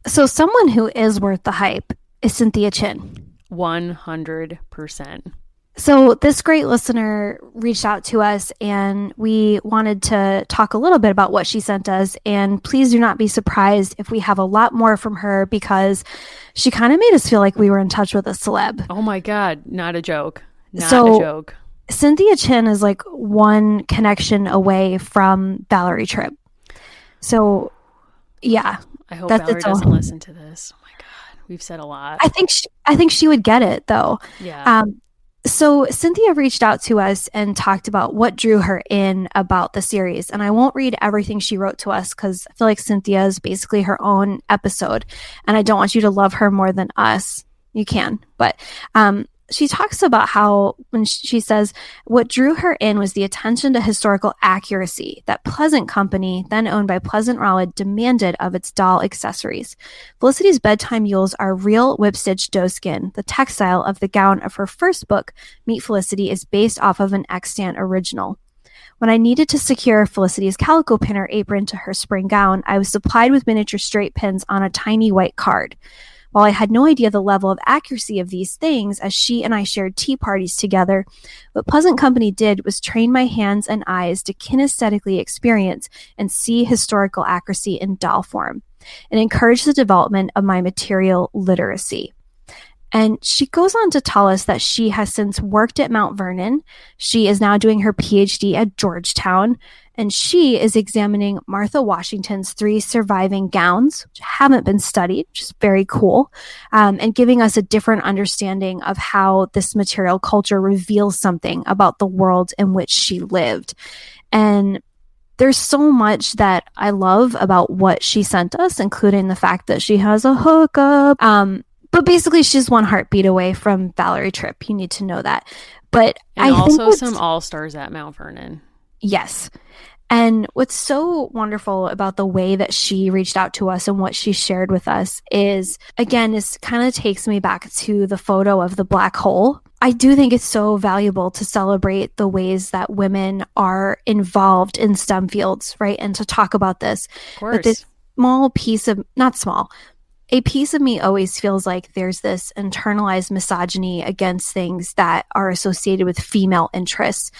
Speaker 2: So someone who is worth the hype is Cynthia Chin.
Speaker 1: 100%.
Speaker 2: So this great listener reached out to us and we wanted to talk a little bit about what she sent us. And please do not be surprised if we have a lot more from her because she kind of made us feel like we were in touch with a celeb.
Speaker 1: Oh my God. Not a joke. Not a joke.
Speaker 2: Cynthia Chin is like one connection away from Valerie Tripp. So yeah.
Speaker 1: I hope Valerie doesn't listen to this. Oh my God. We've said a lot.
Speaker 2: I think she would get it though.
Speaker 1: Yeah.
Speaker 2: So Cynthia reached out to us and talked about what drew her in about the series. And I won't read everything she wrote to us because I feel like Cynthia is basically her own episode. And I don't want you to love her more than us. You can. But she talks about how, when she says, what drew her in was the attention to historical accuracy that Pleasant Company, then owned by Pleasant Rowland, demanded of its doll accessories. Felicity's bedtime mules are real whip-stitched doeskin. The textile of the gown of her first book, Meet Felicity, is based off of an extant original. When I needed to secure Felicity's calico pinner apron to her spring gown, I was supplied with miniature straight pins on a tiny white card. While I had no idea the level of accuracy of these things, as she and I shared tea parties together, what Pleasant Company did was train my hands and eyes to kinesthetically experience and see historical accuracy in doll form, and encourage the development of my material literacy. And she goes on to tell us that she has since worked at Mount Vernon. She is now doing her PhD at Georgetown, and she is examining Martha Washington's 3 surviving gowns, which haven't been studied, which is very cool, and giving us a different understanding of how this material culture reveals something about the world in which she lived. And there's so much that I love about what she sent us, including the fact that she has a hookup. But basically, she's one heartbeat away from Valerie Tripp. You need to know that. But
Speaker 1: and
Speaker 2: I
Speaker 1: also
Speaker 2: think
Speaker 1: some all-stars at Mount Vernon.
Speaker 2: Yes. And what's so wonderful about the way that she reached out to us and what she shared with us is, again, this kind of takes me back to the photo of the black hole. I do think it's so valuable to celebrate the ways that women are involved in STEM fields, right? And to talk about this.
Speaker 1: Of course.
Speaker 2: But this small piece of, not small, a piece of me always feels like there's this internalized misogyny against things that are associated with female interests.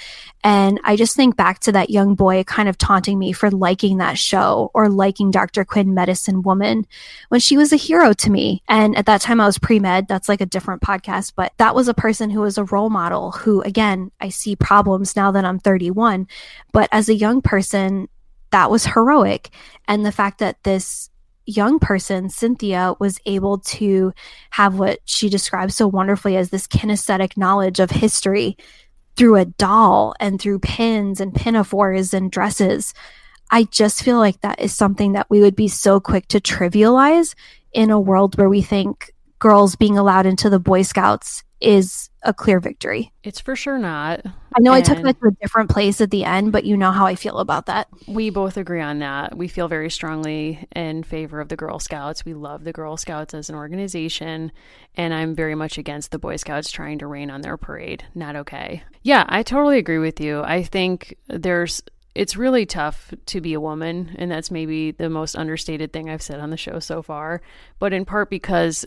Speaker 2: And I just think back to that young boy kind of taunting me for liking that show or liking Dr. Quinn, Medicine Woman, when she was a hero to me. And at that time I was pre-med. That's like a different podcast, but that was a person who was a role model who, again, I see problems now that I'm 31. But as a young person, that was heroic. And the fact that this young person, Cynthia, was able to have what she describes so wonderfully as this kinesthetic knowledge of history through a doll and through pins and pinafores and dresses. I just feel like that is something that we would be so quick to trivialize in a world where we think girls being allowed into the Boy Scouts is a clear victory.
Speaker 1: It's for sure not.
Speaker 2: I know I took that to a different place at the end, but you know how I feel about that.
Speaker 1: We both agree on that. We feel very strongly in favor of the Girl Scouts. We love the Girl Scouts as an organization, and I'm very much against the Boy Scouts trying to rain on their parade. Not okay. Yeah, I totally agree with you. I think it's really tough to be a woman, and that's maybe the most understated thing I've said on the show so far, but in part because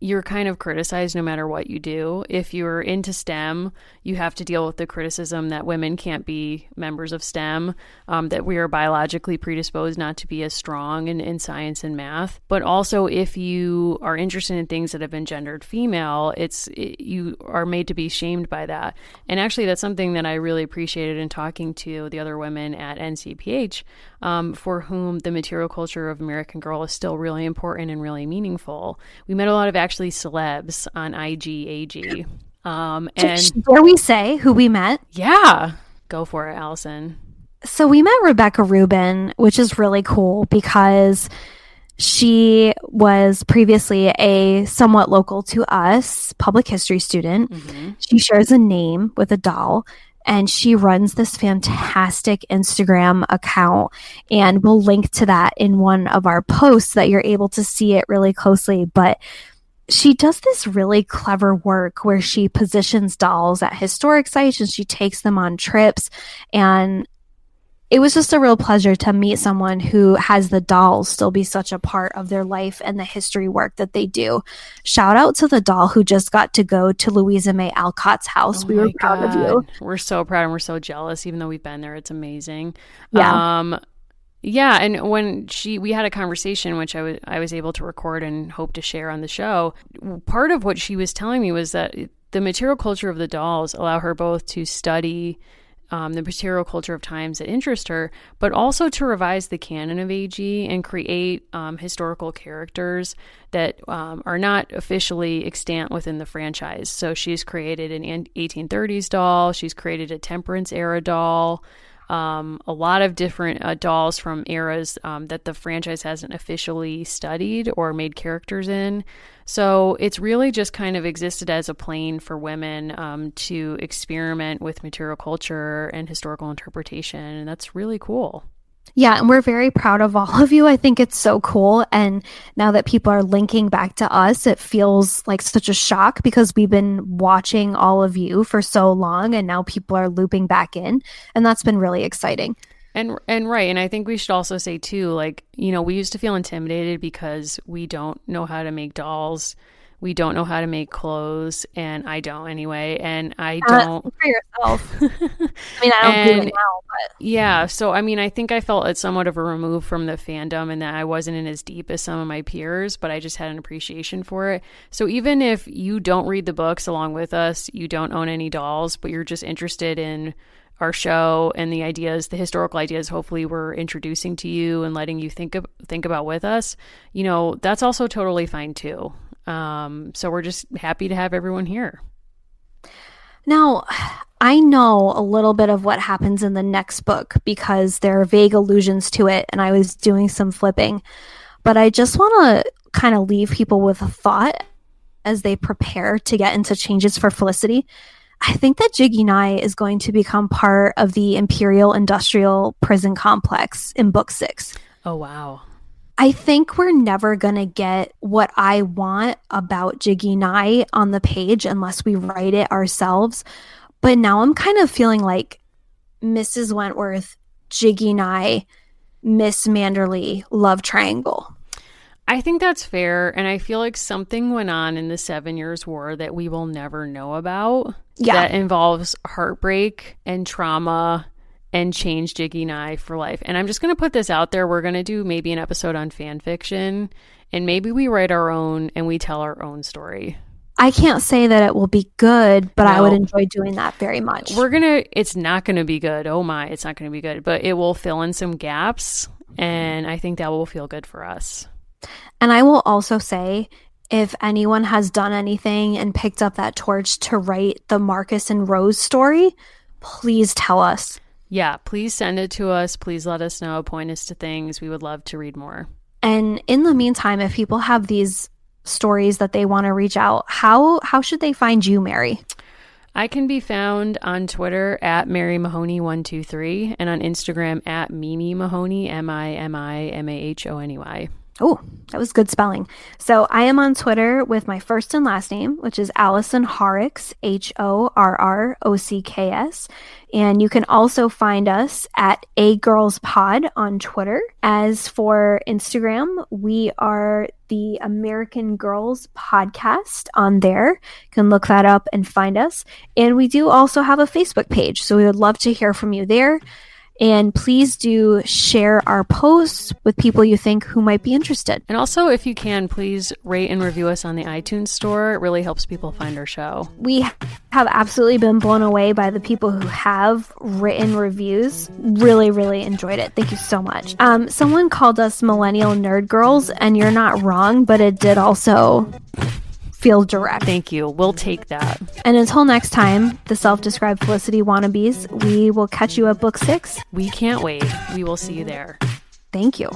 Speaker 1: you're kind of criticized no matter what you do. If you're into STEM, you have to deal with the criticism that women can't be members of STEM, that we are biologically predisposed not to be as strong in science and math. But also, if you are interested in things that have been gendered female, you are made to be shamed by that. And actually, that's something that I really appreciated in talking to the other women at NCPH, for whom the material culture of American Girl is still really important and really meaningful. We met a lot of actually celebs on IGAG. And
Speaker 2: dare we say who we met?
Speaker 1: Yeah, go for it, Allison.
Speaker 2: So we met Rebecca Rubin, which is really cool because she was previously a somewhat local to us public history student. Mm-hmm. She shares a name with a doll, and she runs this fantastic Instagram account, and we'll link to that in one of our posts that you're able to see it really closely. But she does this really clever work where she positions dolls at historic sites and she takes them on trips. And it was just a real pleasure to meet someone who has the dolls still be such a part of their life and the history work that they do. Shout out to the doll who just got to go to Louisa May Alcott's house. We were proud of you.
Speaker 1: We're so proud and we're so jealous, even though we've been there. It's amazing.
Speaker 2: Yeah.
Speaker 1: Yeah, and when we had a conversation, which I was able to record and hope to share on the show, part of what she was telling me was that the material culture of the dolls allow her both to study the material culture of times that interest her, but also to revise the canon of AG and create historical characters that are not officially extant within the franchise. So she's created an 1830s doll, she's created a Temperance era doll, a lot of different dolls from eras that the franchise hasn't officially studied or made characters in. So it's really just kind of existed as a plane for women to experiment with material culture and historical interpretation, and that's really cool.
Speaker 2: Yeah, and we're very proud of all of you. I think it's so cool. And now that people are linking back to us, it feels like such a shock because we've been watching all of you for so long and now people are looping back in. And that's been really exciting.
Speaker 1: And right, and I think we should also say too, like, we used to feel intimidated because we don't know how to make dolls. We don't know how to make clothes, and I don't anyway, and I don't
Speaker 2: for yourself. I mean, I don't do it now, but
Speaker 1: yeah, so I mean, I think I felt it somewhat of a remove from the fandom and that I wasn't in as deep as some of my peers, but I just had an appreciation for it. So even if you don't read the books along with us, you don't own any dolls, but you're just interested in our show and the ideas, the historical ideas, hopefully we're introducing to you and letting you think about with us, that's also totally fine too. So we're just happy to have everyone here.
Speaker 2: now I know a little bit of what happens in the next book because there are vague allusions to it, and I was doing some flipping. But I just want to kind of leave people with a thought as they prepare to get into changes for Felicity. I think that Jiggy Nye is going to become part of the Imperial Industrial Prison Complex in Book 6.
Speaker 1: Oh, wow.
Speaker 2: I think we're never going to get what I want about Jiggy Nye on the page unless we write it ourselves. But now I'm kind of feeling like Mrs. Wentworth, Jiggy Nye, Miss Manderley love triangle.
Speaker 1: I think that's fair, and I feel like something went on in the 7 Years' War that we will never know about.
Speaker 2: Yeah.
Speaker 1: That involves heartbreak and trauma and change Jiggy Nye for life. And I'm just going to put this out there. We're going to do maybe an episode on fan fiction, and maybe we write our own and we tell our own story.
Speaker 2: I can't say that it will be good, but no. I would enjoy doing that very much.
Speaker 1: It's not going to be good. Oh my, it's not going to be good, but it will fill in some gaps, and I think that will feel good for us.
Speaker 2: And I will also say, if anyone has done anything and picked up that torch to write the Marcus and Rose story, please tell us.
Speaker 1: Yeah, please send it to us. Please let us know. Point us to things. We would love to read more.
Speaker 2: And in the meantime, if people have these stories that they want to reach out, how should they find you, Mary?
Speaker 1: I can be found on Twitter at Mary Mahoney123 and on Instagram at Mimi Mahoney, MIMIMAHONEY.
Speaker 2: Oh, that was good spelling. So I am on Twitter with my first and last name, which is Allison Horrocks, HORROCKS. And you can also find us at A Girls Pod on Twitter. As for Instagram, we are the American Girls Podcast on there. You can look that up and find us. And we do also have a Facebook page, so we would love to hear from you there. And please do share our posts with people you think who might be interested.
Speaker 1: And also, if you can, please rate and review us on the iTunes store. It really helps people find our show.
Speaker 2: We have absolutely been blown away by the people who have written reviews. Really, really enjoyed it. Thank you so much. Someone called us Millennial Nerd Girls, and you're not wrong, but it did also feel direct.
Speaker 1: Thank you. We'll take that.
Speaker 2: And until next time, the self-described Felicity wannabes, we will catch you at Book 6.
Speaker 1: We can't wait. We will see you there.
Speaker 2: Thank you.